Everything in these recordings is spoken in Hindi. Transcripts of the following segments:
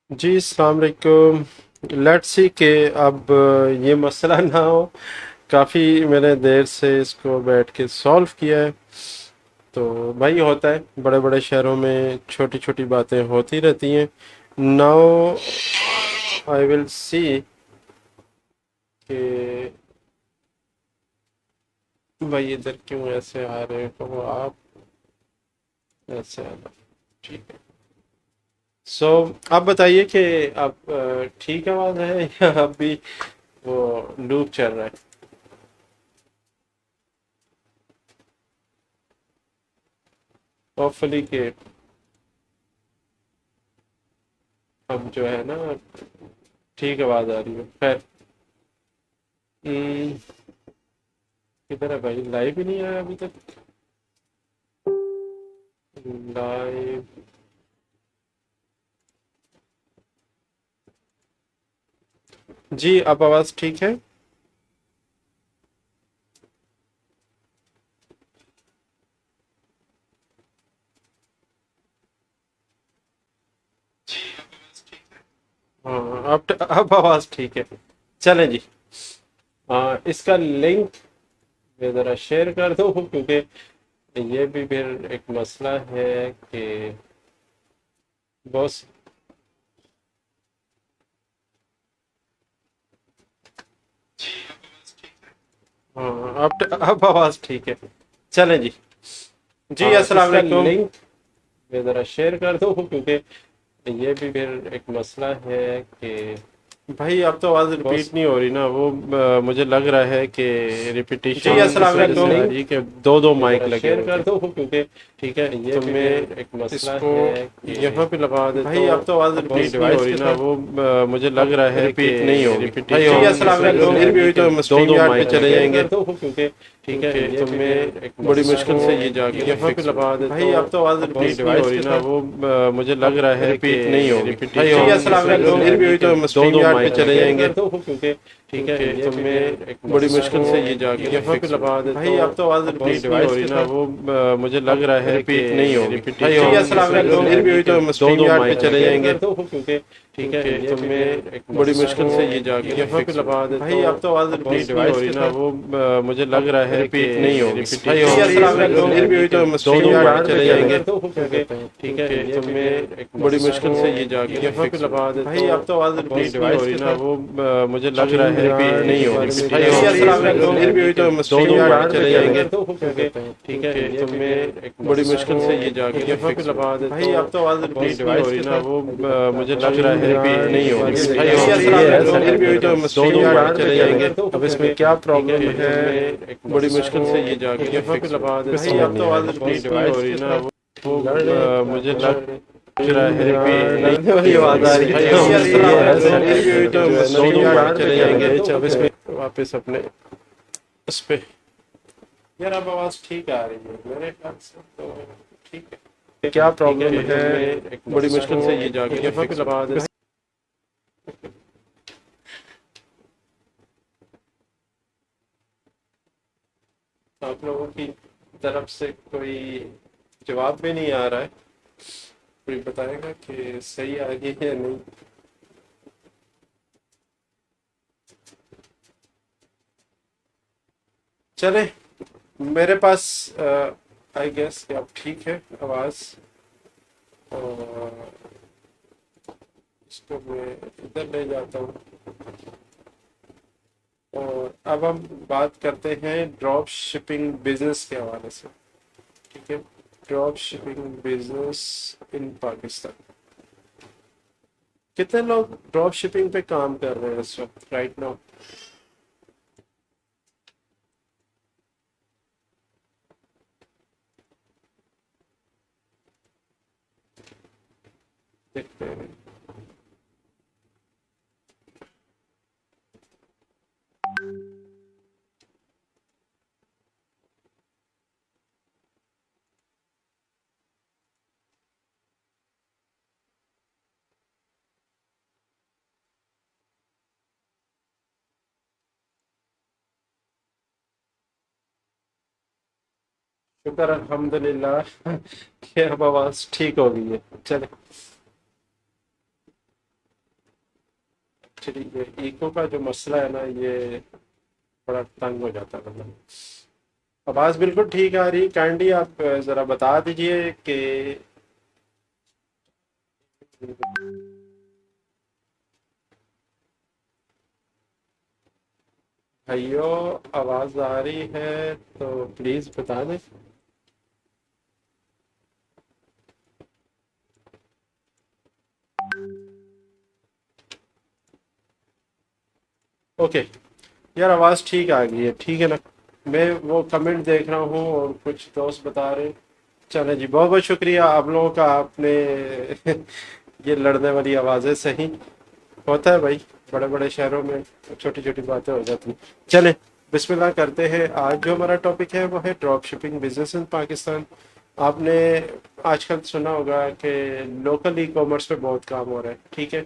जी अस्सलाम वालेकुम। लेट्स सी कि अब ये मसला ना हो। काफ़ी मैंने देर से इसको बैठ के सॉल्व किया है। तो भाई होता है, बड़े बड़े शहरों में छोटी छोटी बातें होती रहती हैं। नाउ आई विल सी कि भाई इधर क्यों ऐसे आ रहे हो आप। ऐसे आना ठीक है। सो आप बताइए कि आप ठीक आवाज़ है या अभी वो लूप चल रहा है। होपफुली कि अब जो है ना ठीक आवाज आ रही है। खैर, हम्म, किधर है भाई, लाइव ही नहीं आया अभी तक। लाइव। जी अब आवाज ठीक है। हाँ अब आवाज ठीक है। चलें जी। इसका लिंक मैं ज़रा शेयर कर दूँ क्योंकि ये भी फिर एक मसला है कि बॉस। हाँ अब आवाज ठीक है। चलें जी। जी अस्सलाम इसका वालेकुम। लिंक मैं ज़रा शेयर कर दूँ क्योंकि ये भी फिर एक मसला है कि भाई अब तो आवाज़ बॉस रिपीट नहीं हो रही ना वो। मुझे लग रहा है कि रिपीटिशन जी इस अस्सलाम वजह से आ वालेकुम। रही है कि दो दो मैं माइक ज़रा लगे शेयर हुए कर थे। दूँ क्योंकि ठीक है। ये तो भी मैं फिर एक मसला इसको है कि यहाँ पे लगा देता भाई हूँ। अब तो आवाज़ अपनी रिपीट नहीं हो डिवाइस रही के ना साथ वो मुझे लग रहा है कि रिपीट नहीं होगी। रिपीटिशन जी इस अस्सलाम वजह वालेकुम। से आ फिर भी रही है हुई कि तो हम दो स्ट्रीम दो यार्ड पे माइक चले लगे हुए जाएंगे। थे। कर दूँ क्योंकि ठीक है। ये तो भी मैं फिर एक बड़ी मसला मुश्किल से है ये जाके कि यहाँ पे लगा देता भाई हूँ। अब तो आवाज़ अपनी रिपीट नहीं हो डिवाइस रही के ना साथ वो मुझे लग रहा है कि रिपीट नहीं होगी। रिपीटिशन जी इस अस्सलाम वजह वालेकुम। से आ फिर भी रही है हुई कि तो हम दो स्ट्रीम दो यार्ड पे माइक चले लगे हुए जाएंगे। थे। कर दूँ क्योंकि ठीक है। ये तो भी मैं फिर एक बड़ी मसला मुश्किल से है ये जाके कि यहाँ पे लगा देता भाई हूँ। अब तो आवाज़ अपनी रिपीट नहीं हो डिवाइस रही के ना साथ वो मुझे लग रहा है कि रिपीट नहीं होगी। रिपीटिशन जी इस अस्सलाम वजह वालेकुम। से आ फिर भी रही है हुई कि तो हम दो स्ट्रीम दो यार्ड पे माइक चले लगे हुए जाएंगे। थे। कर दूँ क्योंकि ठीक है। ये तो भी मैं फिर एक बड़ी मसला मुश्किल से है ये जाके कि यहाँ पे लगा देता भाई हूँ। अब तो आवाज़ अपनी रिपीट नहीं हो डिवाइस रही के ना साथ वो मुझे लग रहा है कि रिपीट नहीं होगी। जी रिपीटिशन अस्सलाम इस वजह वालेकुम। से आ फिर भी रही है हुई कि तो हम दो स्ट्रीम दो यार्ड पे माइक चले लगे हुए जाएंगे। थे। क्या कहते हैं ठीक है। ये तो भी मैं फिर एक बड़ी मसला मुश्किल से है ये जाके कि यहाँ पे लगा देता भाई हूँ। अब तो आवाज़ अपनी रिपीट नहीं हो डिवाइस रही के ना साथ वो मुझे लग रहा स्ट्रीम है कि यार्ड नहीं के होगी। बारे में जी जी अस्सलाम अस्सलाम वालेकुम। फिर वालेकुम। भी हुई तो हम दो स्ट्रीम दो यार्ड पे माइक चले लगे हुए जाएंगे। थे। क्या कहते हैं ठीक है। ये तो भी मैं फिर एक बड़ी मसला मुश्किल से है ये जाके यहाँ पे कि लगा देता भाई हूँ। अब तो आवाज़ अपनी रिपीट नहीं हो डिवाइस रही के ना साथ वो मुझे लग रहा स्ट्रीम है कि यार्ड नहीं के होगी। बारे में जी जी अस्सलाम अस्सलाम वालेकुम। वालेकुम। फिर भी हुई तो हम दो स्ट्रीम दो यार्ड पे माइक चले लगे हुए जाएंगे। थे। अब इसमें क्या ठीक प्रॉब्लम है। तो है मैं एक बड़ी मसला मुश्किल है से ये जाके ये यहाँ पे फिक्स हो लगा देता भाई हूँ। अब तो आवाज़ अपनी रिपीट नहीं हो डिवाइस रही के ना साथ वो मुझे लग रहा स्ट्रीम है कि यार्ड लड़ने वाली के आवाज बारे आ में रही है जी तो अस्सलाम ये वालेकुम। ऐसा फिर भी हुई तो जो हम है ना स्ट्रीम दो दो यार्ड पे माइक चले लगे हुए जाएंगे। थे। अब इसमें वापस अपने उस पे यार अब आवाज ठीक आ रही है मेरे ख्याल से तो ठीक है। क्या ठीक प्रॉब्लम है। तो है मैं एक बड़ी मसला मुश्किल है से ये जाके ये यहाँ पे फिक्स हो लगा देता हूँ। आप लोगों की तरफ से कोई जवाब भी नहीं आ रहा है। कोई बताएगा कि सही आ रही है या नहीं। चले मेरे पास आई गेस कि अब ठीक है आवाज। और इसको मैं इधर ले जाता हूँ। और अब हम बात करते हैं ड्रॉप शिपिंग बिजनेस के हवाले से। ठीक है। Drop shipping business in Pakistan. कितने लोग ड्रॉप शिपिंग पे काम कर रहे हैं इस वक्त राइट नाउ। देखते हैं। शुक्र अल्हम्दुलिल्लाह कि अब आवाज ठीक हो गई है। चले एक्चुअली ये इको का जो मसला है ना, ये बड़ा तंग हो जाता है मतलब। आवाज़ बिल्कुल ठीक आ रही, काइंडली आप ज़रा बता दीजिए कि भाइयों आवाज़ आ रही है तो प्लीज़ बता दें। ओके, यार आवाज़ ठीक आ गई है, ठीक है ना? मैं वो कमेंट देख रहा हूँ और कुछ दोस्त बता रहे हैं। चलो जी, बहुत बहुत शुक्रिया आप लोगों का, आपने ये लड़ने वाली आवाज़ें सही होता है भाई, बड़े बड़े शहरों में छोटी छोटी बातें हो जाती हैं। चलें, बिस्मिल्लाह करते हैं। आज जो हमारा टॉपिक है वो है drop shipping business in Pakistan. आपने आजकल सुना होगा कि लोकल ई कॉमर्स पे बहुत काम हो रहा है, ठीक है?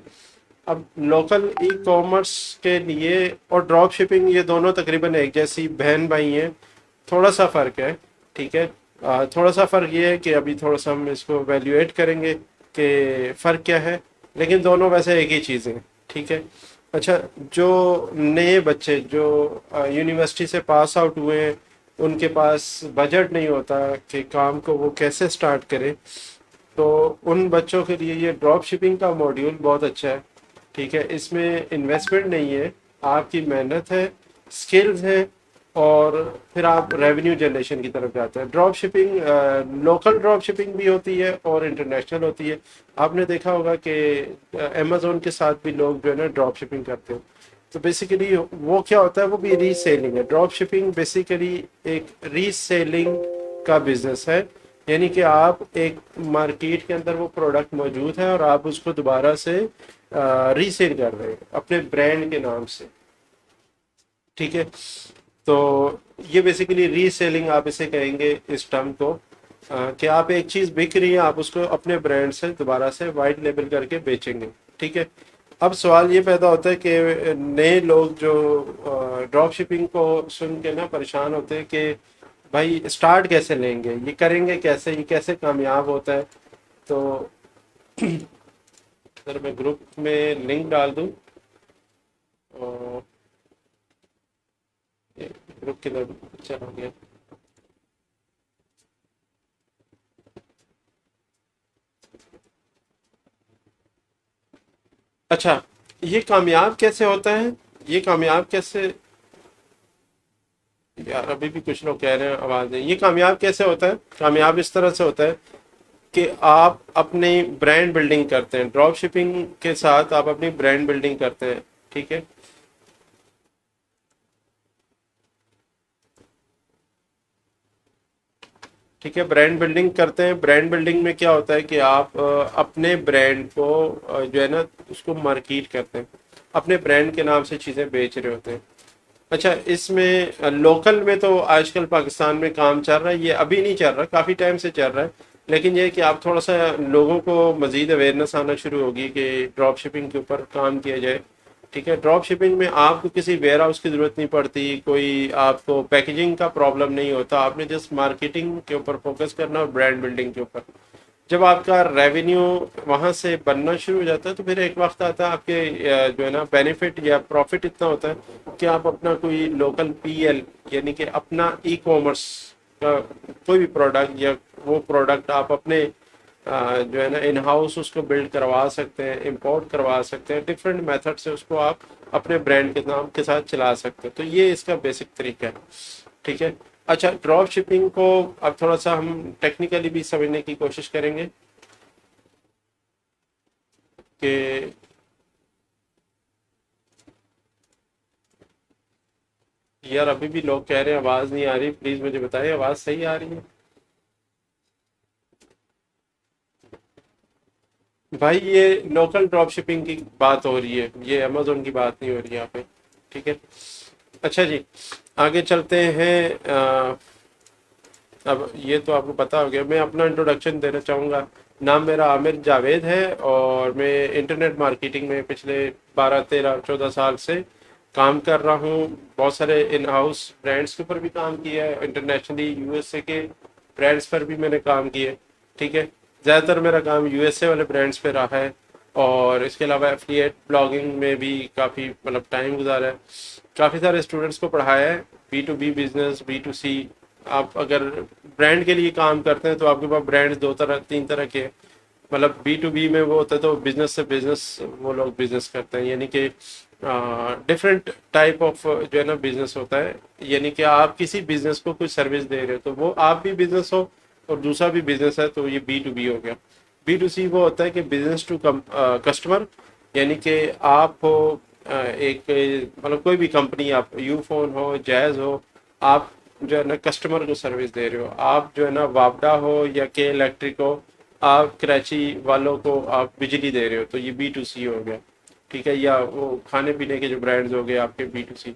अब लोकल ई कॉमर्स के लिए और ड्रॉप शिपिंग, ये दोनों तकरीबन एक जैसी बहन भाई हैं। थोड़ा सा फ़र्क है, ठीक है? थोड़ा सा फ़र्क ये है कि अभी थोड़ा सा हम इसको वैल्यूएट करेंगे कि फ़र्क क्या है, लेकिन दोनों वैसे एक ही चीज़ हैं, ठीक है? अच्छा, जो नए बच्चे जो यूनिवर्सिटी से पास आउट हुए हैं, उनके पास बजट नहीं होता कि काम को वो कैसे स्टार्ट करें, तो उन बच्चों के लिए ये ड्रॉप शिपिंग का मॉड्यूल बहुत अच्छा है, ठीक है? इसमें इन्वेस्टमेंट नहीं है, आपकी मेहनत है, स्किल्स हैं, और फिर आप रेवेन्यू जनरेशन की तरफ जाते हैं। Drop shipping local drop shipping भी होती है और इंटरनेशनल होती है। आपने देखा होगा कि अमेजोन के साथ भी लोग जो है ना ड्रॉप शिपिंग करते हैं। तो बेसिकली वो क्या होता है, वो भी रीसेलिंग है। ड्रॉप शिपिंग बेसिकली एक रीसेलिंग का बिजनेस है, यानी कि आप एक मार्केट के अंदर वो प्रोडक्ट मौजूद है और आप उसको दोबारा से रीसेल कर रहे हैं अपने ब्रांड के नाम से, ठीक है? तो ये बेसिकली रीसेलिंग आप इसे कहेंगे इस टर्म को, कि आप एक चीज़ बिक रही है, आप उसको अपने ब्रांड से दोबारा से वाइट लेबल करके बेचेंगे, ठीक है? अब सवाल ये पैदा होता है कि नए लोग जो ड्रॉप शिपिंग को सुन के ना परेशान होते हैं कि भाई स्टार्ट कैसे लेंगे, ये करेंगे कैसे, ये कैसे कामयाब होता है? तो अगर मैं ग्रुप में लिंक डाल दूं, ग्रुप के अंदर चला गया। अच्छा, ये कामयाब कैसे होता है, ये कामयाब कैसे, यार अभी भी कुछ लोग कह रहे हैं आवाज़ नहीं, ये कामयाब कैसे होता है? कामयाब इस तरह से होता है कि आप अपनी ब्रांड बिल्डिंग करते हैं, ड्रॉप शिपिंग के साथ आप अपनी ब्रांड बिल्डिंग करते हैं, ठीक है? ठीक है, ब्रांड बिल्डिंग करते हैं। ब्रांड बिल्डिंग में क्या होता है कि आप अपने ब्रांड को जो है ना उसको मार्केट करते हैं, अपने ब्रांड के नाम से चीज़ें बेच रहे होते हैं। अच्छा, इसमें लोकल में तो आजकल पाकिस्तान में काम चल रहा है, ये अभी नहीं चल रहा, काफ़ी टाइम से चल रहा है। लेकिन ये है कि आप थोड़ा सा लोगों को मज़ीद अवेयरनेस आना शुरू होगी कि ड्रॉप शिपिंग के ऊपर काम किया जाए, ठीक है? ड्रॉप शिपिंग में आपको किसी वेयर हाउस की ज़रूरत नहीं पड़ती, कोई आपको पैकेजिंग का प्रॉब्लम नहीं होता, आपने जस्ट मार्केटिंग के ऊपर फोकस करना और ब्रांड बिल्डिंग के ऊपर। जब आपका रेवेन्यू वहां से बनना शुरू हो जाता है तो फिर एक वक्त आता है आपके जो है ना बेनिफिट या प्रॉफिट इतना होता है कि आप अपना कोई लोकल पीएल, यानी कि अपना ई कॉमर्स का कोई भी प्रोडक्ट, या वो प्रोडक्ट आप अपने जो है ना इन हाउस उसको बिल्ड करवा सकते हैं, इंपोर्ट करवा सकते हैं, डिफरेंट मेथड से उसको आप अपने ब्रांड के नाम के साथ चला सकते हैं। तो ये इसका बेसिक तरीका है, ठीक है? अच्छा, ड्रॉप शिपिंग को अब थोड़ा सा हम टेक्निकली भी समझने की कोशिश करेंगे कि यार अभी भी लोग कह रहे हैं आवाज़ नहीं आ रही, प्लीज़ मुझे बताएं आवाज़ सही आ रही है? भाई ये लोकल ड्रॉप शिपिंग की बात हो रही है, ये अमेजोन की बात नहीं हो रही है यहाँ पे, ठीक है? अच्छा जी, आगे चलते हैं। अब ये तो आपको पता हो गया, मैं अपना इंट्रोडक्शन देना चाहूँगा। नाम मेरा आमिर जावेद है और मैं इंटरनेट मार्केटिंग में पिछले 12 13 14 साल से काम कर रहा हूँ। बहुत सारे इन हाउस ब्रांड्स के ऊपर भी काम किया है, इंटरनेशनली यूएसए के ब्रांड्स पर भी मैंने काम किया है, ठीक है? ज़्यादातर मेरा काम यूएसए वाले ब्रांड्स पे रहा है। और इसके अलावा एफिलिएट ब्लॉगिंग में भी काफ़ी मतलब टाइम गुजारा है, काफ़ी सारे स्टूडेंट्स को पढ़ाया है। B to B business, B to C, आप अगर ब्रांड के लिए काम करते हैं तो आपके पास ब्रांड्स दो तरह तीन तरह के, मतलब बी टू बी में वो होता है तो बिजनेस से बिजनेस वो लोग बिजनेस करते हैं, यानी कि डिफरेंट टाइप ऑफ जो है ना बिजनेस होता है, यानी कि आप किसी बिजनेस को कुछ सर्विस दे रहे हो तो वो आप भी बिजनेस हो और दूसरा भी बिजनेस है, तो ये बी टू बी हो गया। बी टू सी वो होता है कि बिजनेस टू कस्टमर, यानी कि आप हो एक मतलब कोई भी कंपनी, आप यूफोन हो, जैज हो, आप जो है ना कस्टमर को सर्विस दे रहे हो। आप जो है ना वापडा हो या के इलेक्ट्रिक हो, आप कराची वालों को आप बिजली दे रहे हो, तो ये बी टू सी हो गया, ठीक है। या वो खाने पीने के जो ब्रांड्स हो गए आपके B to C.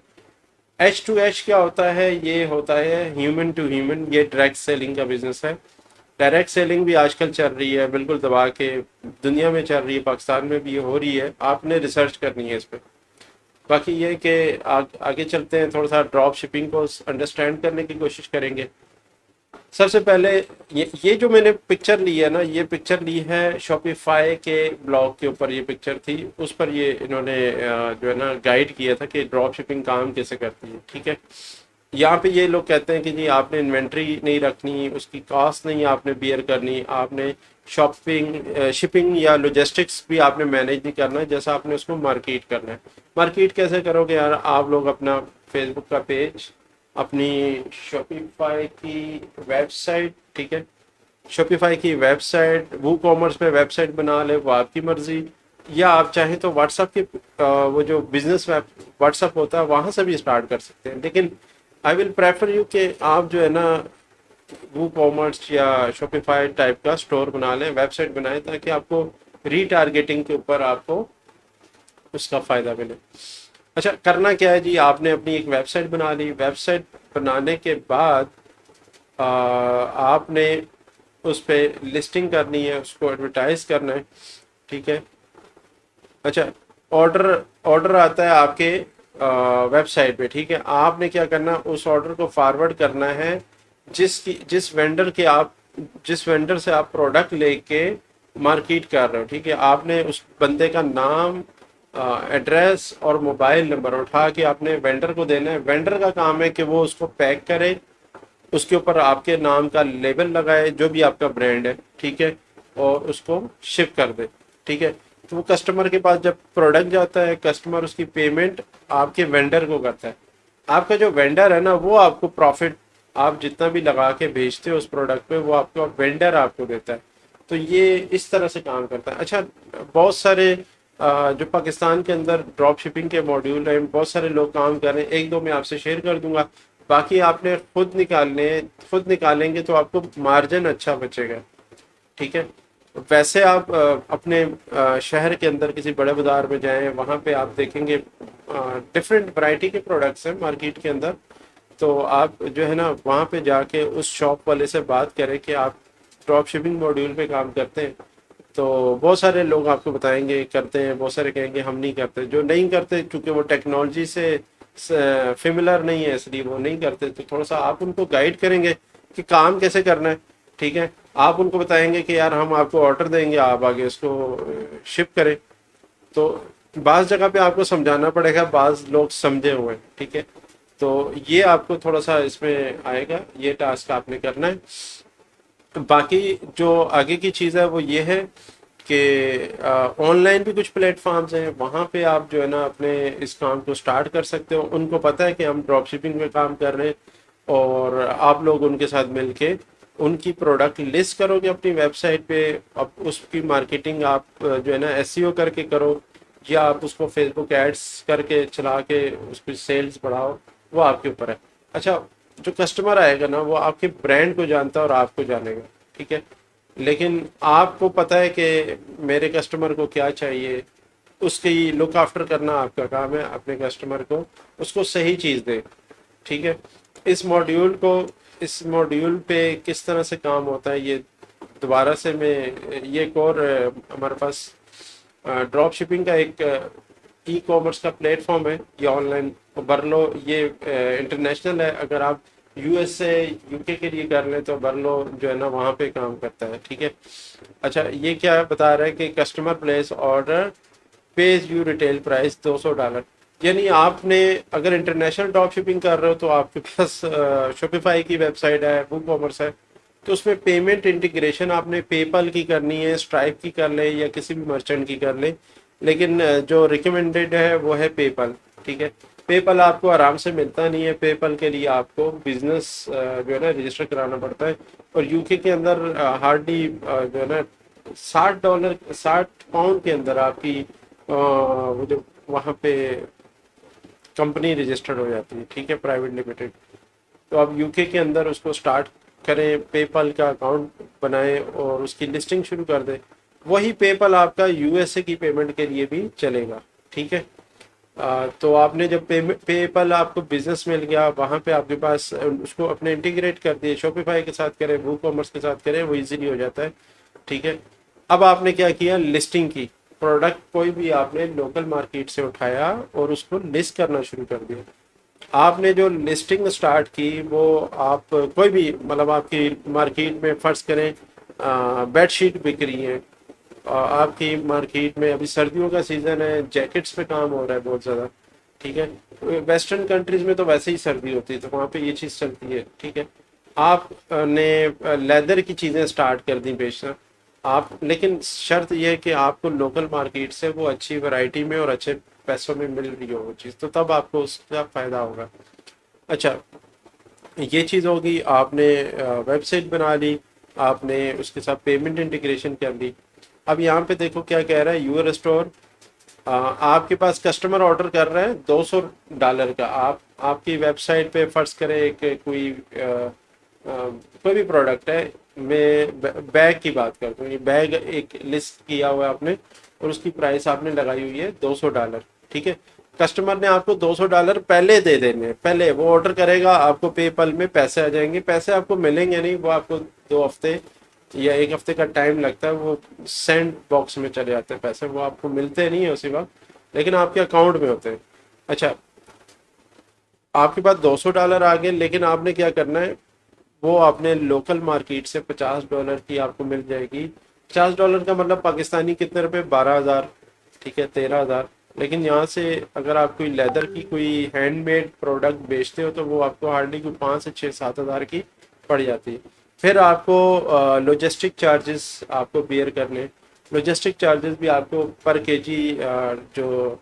H to H क्या होता है, ये होता है ह्यूमन टू ह्यूमन, ये डायरेक्ट सेलिंग का बिजनेस है। डायरेक्ट सेलिंग भी आजकल चल रही है, बिल्कुल दबा के दुनिया में चल रही है, पाकिस्तान में भी ये हो रही है, आपने रिसर्च करनी है इस पर। बाकी ये कि आगे चलते हैं, थोड़ा सा ड्रॉप शिपिंग को अंडरस्टैंड करने की कोशिश करेंगे। सबसे पहले ये जो मैंने पिक्चर ली है ना, ये पिक्चर ली है शॉपिफाई के ब्लॉग के ऊपर, ये पिक्चर थी उस पर ये इन्होंने जो है ना गाइड किया था कि ड्रॉप शिपिंग काम कैसे करती है, ठीक है। यहाँ पे ये लोग कहते हैं कि जी आपने इन्वेंट्री नहीं रखनी, उसकी कॉस्ट नहीं आपने बियर करनी, आपने शॉपिंग शिपिंग या लॉजिस्टिक्स भी आपने मैनेज नहीं करना है, जैसा आपने उसको मार्केट करना है। मार्केट कैसे करोगे यार, आप लोग अपना फेसबुक का पेज, अपनी शॉपिफाई की वेबसाइट, ठीक है, शॉपिफाई की वेबसाइट, वो कॉमर्स पे वेबसाइट बना ले, वो आपकी मर्जी। या आप चाहें तो व्हाट्सएप के वो जो बिजनेस वेब व्हाट्सएप होता है वहां से भी स्टार्ट कर सकते हैं, लेकिन आई विल प्रेफर यू कि आप जो है ना वो कॉमर्स या शॉपिफाई टाइप का स्टोर बना लें, वेबसाइट बनाएं, ताकि आपको रीटारगेटिंग के ऊपर आपको उसका फ़ायदा मिले। अच्छा, करना क्या है जी, आपने अपनी एक वेबसाइट बना ली, वेबसाइट बनाने के बाद आपने उस पर लिस्टिंग करनी है, उसको एडवर्टाइज करना है, ठीक है। अच्छा, ऑर्डर ऑर्डर आता है आपके वेबसाइट पे, ठीक है। आपने क्या करना, उस ऑर्डर को फॉरवर्ड करना है जिस वेंडर से आप प्रोडक्ट लेके मार्केट कर रहे हो, ठीक है। आपने उस बंदे का नाम, एड्रेस और मोबाइल नंबर उठा के आपने वेंडर को देना है। वेंडर का काम है कि वो उसको पैक करे, उसके ऊपर आपके नाम का लेबल लगाए, जो भी आपका ब्रांड है, ठीक है, और उसको शिप कर दे, ठीक है। तो वो कस्टमर के पास जब प्रोडक्ट जाता है, कस्टमर उसकी पेमेंट आपके वेंडर को करता है। आपका जो वेंडर है ना, वो आपको प्रॉफिट, आप जितना भी लगा के भेजते हो उस प्रोडक्ट पे, वो आपको वेंडर आपको देता है। तो ये इस तरह से काम करता है। अच्छा, बहुत सारे जो पाकिस्तान के अंदर ड्रॉप शिपिंग के मॉड्यूल हैं, बहुत सारे लोग काम कर रहे हैं, एक दो मैं आपसे शेयर कर दूंगा, बाकी आपने खुद निकालेंगे तो आपको मार्जिन अच्छा बचेगा, ठीक है। वैसे आप अपने शहर के अंदर किसी बड़े बाजार में जाएं, वहाँ पे आप देखेंगे डिफरेंट वैरायटी के प्रोडक्ट्स हैं मार्केट के अंदर। तो आप जो है ना वहाँ पे जाके उस शॉप वाले से बात करें कि आप ड्रॉप शिपिंग मॉड्यूल पे काम करते हैं, तो बहुत सारे लोग आपको बताएंगे करते हैं, बहुत सारे कहेंगे हम नहीं करते। जो नहीं करते क्योंकि वो टेक्नोलॉजी से फेमिलर नहीं है, इसलिए वो नहीं करते। तो थोड़ा सा आप उनको गाइड करेंगे कि काम कैसे करना है, ठीक है। आप उनको बताएंगे कि यार हम आपको ऑर्डर देंगे, आप आगे उसको शिप करें। तो बाज़ जगह पे आपको समझाना पड़ेगा, बाज़ लोग समझे हुए हैं, ठीक है। तो ये आपको थोड़ा सा इसमें आएगा, ये टास्क आपने करना है। बाकी जो आगे की चीज़ है वो ये है कि ऑनलाइन भी कुछ प्लेटफॉर्म्स हैं, वहाँ पे आप जो है ना अपने इस काम को स्टार्ट कर सकते हो। उनको पता है कि हम ड्रॉप शिपिंग में काम कर रहे हैं, और आप लोग उनके साथ मिलके उनकी प्रोडक्ट लिस्ट करोगे अपनी वेबसाइट पे। अब उसकी मार्केटिंग आप जो है ना एसईओ करके करो, या आप उसको फेसबुक एड्स करके चला के उसकी सेल्स बढ़ाओ, वो आपके ऊपर है। अच्छा, जो कस्टमर आएगा ना वो आपके ब्रांड को जानता है और आपको जानेगा, ठीक है। लेकिन आपको पता है कि मेरे कस्टमर को क्या चाहिए, उसकी लुक आफ्टर करना आपका काम है, अपने कस्टमर को उसको सही चीज़ दे, ठीक है। इस मॉड्यूल को इस मॉड्यूल पे किस तरह से काम होता है, ये दोबारा से मैं ये एक और हमारे पास ड्रॉप शिपिंग का एक ई कॉमर्स का प्लेटफॉर्म है, ये ऑनलाइन भर लो, ये इंटरनेशनल है। अगर आप यूएस से यूके के लिए कर ले तो बर्लो जो है ना वहाँ पे काम करता है, ठीक है। अच्छा, ये क्या बता रहा है कि customer place order page you retail price $200। यानी आपने अगर इंटरनेशनल ड्रॉप शिपिंग कर रहे हो तो आपके पास शॉपिफाई की वेबसाइट है, बुक कॉमर्स है, तो उसमें पेमेंट इंटीग्रेशन आपने पेपल की करनी है, स्ट्राइप की कर ले या किसी भी मर्चेंट की कर ले। लेकिन जो रिकमेंडेड है वो है पेपल, ठीक है। पेपल आपको आराम से मिलता नहीं है, पेपल के लिए आपको बिजनेस जो है ना रजिस्टर कराना पड़ता है। और यूके के अंदर हार्डली जो है ना $60 £60 के अंदर आपकी वो जो वहाँ पे कंपनी रजिस्टर्ड हो जाती है, ठीक है, प्राइवेट लिमिटेड। तो आप यूके के अंदर उसको स्टार्ट करें, पेपल का अकाउंट बनाएं और उसकी लिस्टिंग शुरू कर दें। वही पेपल आपका यूएसए की पेमेंट के लिए भी चलेगा, ठीक है। तो आपने जब पेपल आपको बिजनेस मिल गया, वहाँ पे आपके पास उसको अपने इंटीग्रेट कर दिए, शॉपिफाई के साथ करें, वू कॉमर्स के साथ करें, वो इजीली हो जाता है, ठीक है। अब आपने क्या किया, लिस्टिंग की। प्रोडक्ट कोई भी आपने लोकल मार्केट से उठाया और उसको लिस्ट करना शुरू कर दिया। आपने जो लिस्टिंग स्टार्ट की वो आप कोई भी मतलब आपकी मार्केट में फर्ज करें बेडशीट बिक रही है, आपकी मार्केट में अभी सर्दियों का सीजन है, जैकेट्स पे काम हो रहा है बहुत ज़्यादा, ठीक है। वेस्टर्न कंट्रीज में तो वैसे ही सर्दी होती है तो वहाँ पे ये चीज़ चलती है, ठीक है। आपने लेदर की चीज़ें स्टार्ट कर दी बेचना, आप, लेकिन शर्त यह है कि आपको लोकल मार्केट से वो अच्छी वैरायटी में और अच्छे पैसों में मिल रही हो वो चीज़, तो तब आपको उसका फ़ायदा होगा। अच्छा, ये चीज़ होगी, आपने वेबसाइट बना ली, आपने उसके साथ पेमेंट इंटीग्रेशन कर ली। अब यहाँ पे देखो क्या कह रहा है, यूर स्टोर आपके पास कस्टमर ऑर्डर कर रहे हैं $200 का। आप आपकी वेबसाइट पे फर्ज करें एक कोई भी प्रोडक्ट है, मैं बैग की बात करता हूँ, ये बैग एक लिस्ट किया हुआ है आपने और उसकी प्राइस आपने लगाई हुई है $200, ठीक है। कस्टमर ने आपको $200 पहले दे देने, पहले वो ऑर्डर करेगा, आपको पेपल में पैसे आ जाएंगे। पैसे आपको मिलेंगे नहीं, वो आपको 2 हफ्ते या 1 हफ्ते का टाइम लगता है, वो सेंड बॉक्स में चले जाते हैं पैसे, वो आपको मिलते नहीं है उसी वक्त, लेकिन आपके अकाउंट में होते हैं। अच्छा, आपके पास $200 आ गए, लेकिन आपने क्या करना है, वो आपने लोकल मार्केट से $50 की आपको मिल जाएगी। $50 का मतलब पाकिस्तानी कितने रुपए, 12,000, ठीक है, 13,000। लेकिन यहाँ से अगर आप कोई लेदर की कोई हैंडमेड प्रोडक्ट बेचते हो तो वो आपको हार्डली कोई 5 से 6 7 हज़ार की पड़ जाती है। फिर आपको लॉजिस्टिक चार्जेस आपको बियर करने, लॉजिस्टिक चार्जेस भी आपको पर केजी जो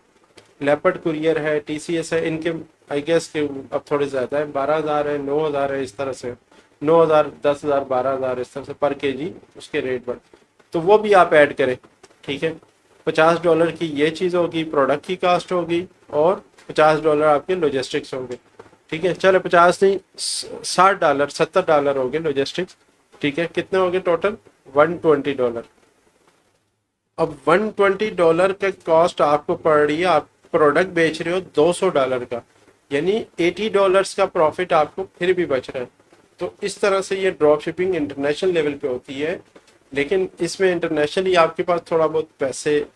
लेपर्ड कुरियर है, टीसीएस है, इनके आई गेस के अब थोड़े ज़्यादा है, 12,000 है, 9,000 है, इस तरह से 9,000, 10,000, 12,000 इस तरह से पर केजी उसके रेट पर। तो वो भी आप ऐड करें, ठीक है। $50 की ये चीज़ होगी, प्रोडक्ट की कास्ट होगी, और $50 आपके लॉजिस्टिक्स होंगे, ठीक है। चलो 50 नहीं, $60, $70 हो गए लॉजिस्टिक्स, ठीक है। कितने हो गए टोटल, $120। अब $120 का कॉस्ट आपको पड़ रही है, आप प्रोडक्ट बेच रहे हो $200 का, यानी $80 का प्रॉफिट आपको फिर भी बच रहा है। तो इस तरह से ये ड्रॉप शिपिंग इंटरनेशनल लेवल पे होती है, लेकिन इसमें इंटरनेशनली आपके पास थोड़ा बहुत पैसे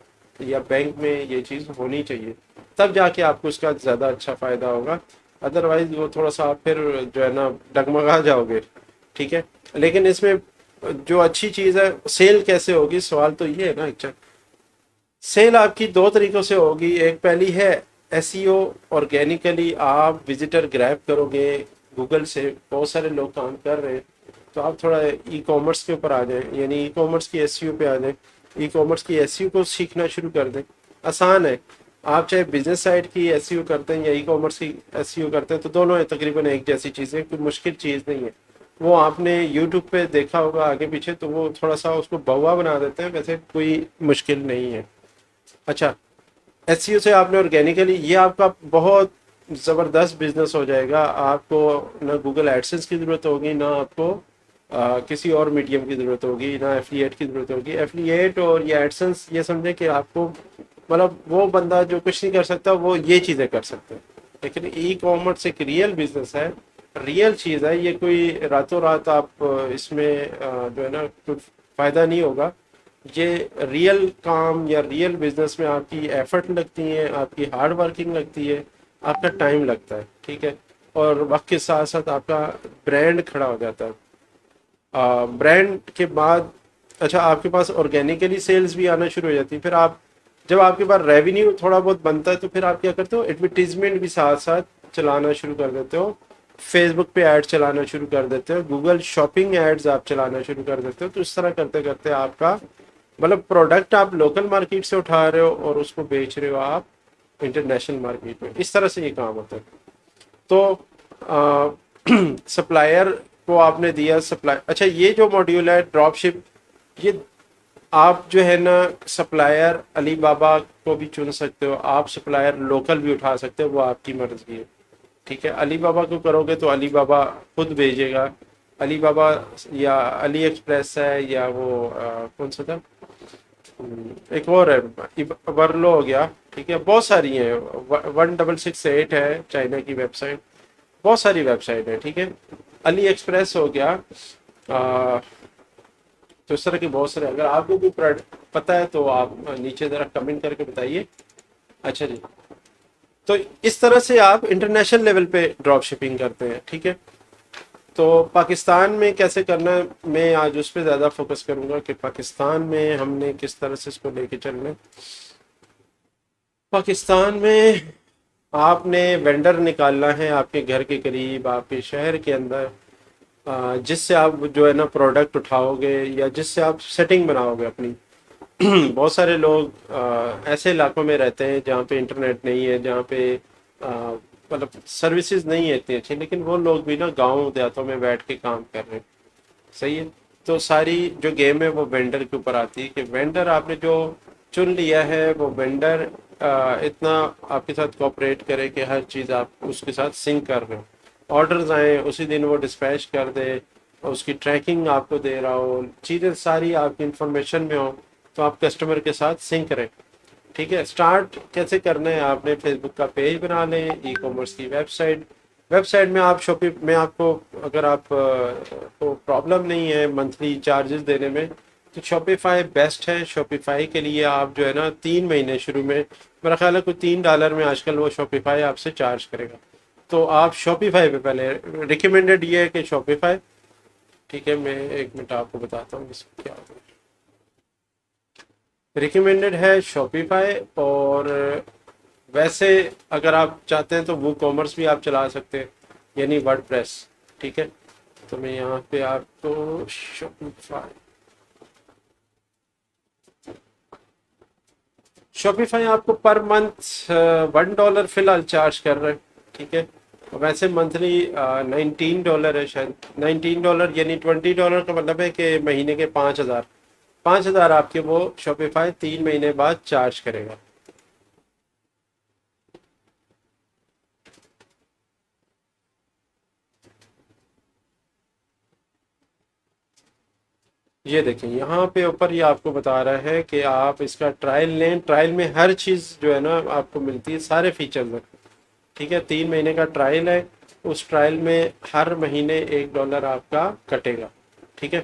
या बैंक में ये चीज़ होनी चाहिए, तब जाके आपको इसका ज़्यादा अच्छा फ़ायदा होगा। अदरवाइज वो थोड़ा सा आप फिर जो है ना डगमगा जाओगे, ठीक है। लेकिन इसमें जो अच्छी चीज़ है, सेल कैसे होगी, सवाल तो ये है ना। अच्छा, सेल आपकी 2 तरीकों से होगी। एक पहली है एसईओ, ऑर्गेनिकली आप विजिटर ग्रैब करोगे, गूगल से बहुत सारे लोग काम कर रहे हैं, तो आप थोड़ा ई कॉमर्स के ऊपर आ जाएं, यानी ई कॉमर्स की एसईओ पे आ जाएं, ई कॉमर्स की एसईओ को सीखना शुरू कर दें। आसान है, आप चाहे बिजनेस साइड की एसईओ करते हैं या ई कॉमर्स की एसईओ करते हैं तो दोनों है तकरीबन एक जैसी चीज़ें, कोई मुश्किल चीज़ नहीं है। वो आपने यूट्यूब पे देखा होगा आगे पीछे, तो वो थोड़ा सा उसको बहुआ बना देते हैं, वैसे कोई मुश्किल नहीं है। अच्छा, एसईओ से आपने ऑर्गेनिकली, ये आपका बहुत ज़बरदस्त बिजनेस हो जाएगा। आपको ना गूगल एडसेंस की ज़रूरत होगी, ना आपको किसी और मीडियम की ज़रूरत होगी, ना एफिलिएट की ज़रूरत होगी। एफिलिएट और ये एडसेंस, ये समझे कि आपको मतलब वो बंदा जो कुछ नहीं कर सकता वो ये चीज़ें कर सकते हैं। लेकिन ई कॉमर्स एक रियल बिजनेस है, रियल चीज़ है, ये कोई रातों रात आप इसमें जो है ना कुछ फ़ायदा नहीं होगा। ये रियल काम या रियल बिजनेस में आपकी एफर्ट लगती है, आपकी हार्ड वर्किंग लगती है, आपका टाइम लगता है, ठीक है। और वक्त के साथ साथ आपका ब्रांड खड़ा हो जाता है। ब्रांड के बाद अच्छा आपके पास ऑर्गेनिकली सेल्स भी आना शुरू हो जाती है। फिर आप जब आपके पास रेवेन्यू थोड़ा बहुत बनता है तो फिर आप क्या करते हो, एडवर्टीजमेंट भी साथ साथ चलाना शुरू कर देते हो। फेसबुक पे ऐड चलाना शुरू कर देते हो, गूगल शॉपिंग एड्स आप चलाना शुरू कर देते हो। तो इस तरह करते करते आपका मतलब प्रोडक्ट आप लोकल मार्केट से उठा रहे हो और उसको बेच रहे हो आप इंटरनेशनल मार्केट में। इस तरह से ये काम होता है। तो सप्लायर को आपने दिया सप्लाई। अच्छा ये जो मॉड्यूल है ड्रॉपशिप, ये आप जो है ना सप्लायर अली बाबा को भी चुन सकते हो, आप सप्लायर लोकल भी उठा सकते हो, वो आपकी मर्जी है। ठीक है, अली बाबा को करोगे तो अली बाबा खुद भेजेगा। अली बाबा या अली एक्सप्रेस है या वो कौन सा था, एक और है वर्लो हो गया। ठीक है, बहुत सारी हैं, 1668 है चाइना की वेबसाइट, बहुत सारी वेबसाइट है। ठीक है, अली एक्सप्रेस हो गया। तो इस तरह के बहुत सारे, अगर आपको कोई पता है तो आप नीचे ज़रा कमेंट करके बताइए। अच्छा जी, तो इस तरह से आप इंटरनेशनल लेवल पे ड्रॉप शिपिंग करते हैं। ठीक है, तो पाकिस्तान में कैसे करना है, मैं आज उस पर ज़्यादा फोकस करूंगा कि पाकिस्तान में हमने किस तरह से इसको लेके चलना है। पाकिस्तान में आपने वेंडर निकालना है आपके घर के करीब, आपके शहर के अंदर, जिससे आप जो है ना प्रोडक्ट उठाओगे या जिससे आप सेटिंग बनाओगे अपनी। बहुत सारे लोग ऐसे इलाकों में रहते हैं जहाँ पे इंटरनेट नहीं है, जहाँ पे मतलब सर्विसेज नहीं है इतनी अच्छी, लेकिन वो लोग भी ना गाँव देहातों में बैठ के काम कर रहे हैं। सही है, तो सारी जो गेम है वो वेंडर के ऊपर आती है कि वेंडर आपने जो चुन लिया है वो वेंडर इतना आपके साथ कोऑपरेट करे कि हर चीज़ आप उसके साथ सिंक कर रहे हो, ऑर्डर्स आए उसी दिन वो डिस्पैच कर दे, और उसकी ट्रैकिंग आपको दे रहा हो, चीज़ें सारी आपकी इंफॉर्मेशन में हो, तो आप कस्टमर के साथ सिंक करें। ठीक है, स्टार्ट कैसे करना है, आपने फेसबुक का पेज बना लें, ई कॉमर्स की वेबसाइट, वेबसाइट में आप शॉपिंग में आपको अगर आप को प्रॉब्लम नहीं है मंथली चार्जेस देने में, तो शॉपिफाई बेस्ट है। शॉपिफाई के लिए आप जो है ना 3 महीने शुरू में, मेरा ख्याल है कोई $3 में आजकल वो शॉपिफाई आपसे चार्ज करेगा। तो आप शॉपिफाई पे पहले, रिकमेंडेड ये है कि शॉपिफाई। ठीक है, मैं 1 मिनट आपको बताता हूँ इसको क्या होगा। रिकमेंडेड है शॉपिफाई, और वैसे अगर आप चाहते हैं तो वो कॉमर्स भी आप चला सकते हैं, यानी वर्डप्रेस। ठीक है, तो मैं यहाँ पे आपको शॉपिफाई, शॉपिफाई आपको पर मंथ $1 फिलहाल चार्ज कर रहे हैं। ठीक है, वैसे मंथली $19 है शायद, $19 यानी $20 का मतलब है कि महीने के 5,000, 5,000 आपके वो शॉपिफाई 3 महीने बाद चार्ज करेगा। ये देखिए यहाँ पे ऊपर ये आपको बता रहा है कि आप इसका ट्रायल लें, ट्रायल में हर चीज़ जो है ना आपको मिलती है, सारे फीचर्स हैं। ठीक है, 3 महीने का ट्रायल है, उस ट्रायल में हर महीने $1 आपका कटेगा। ठीक है,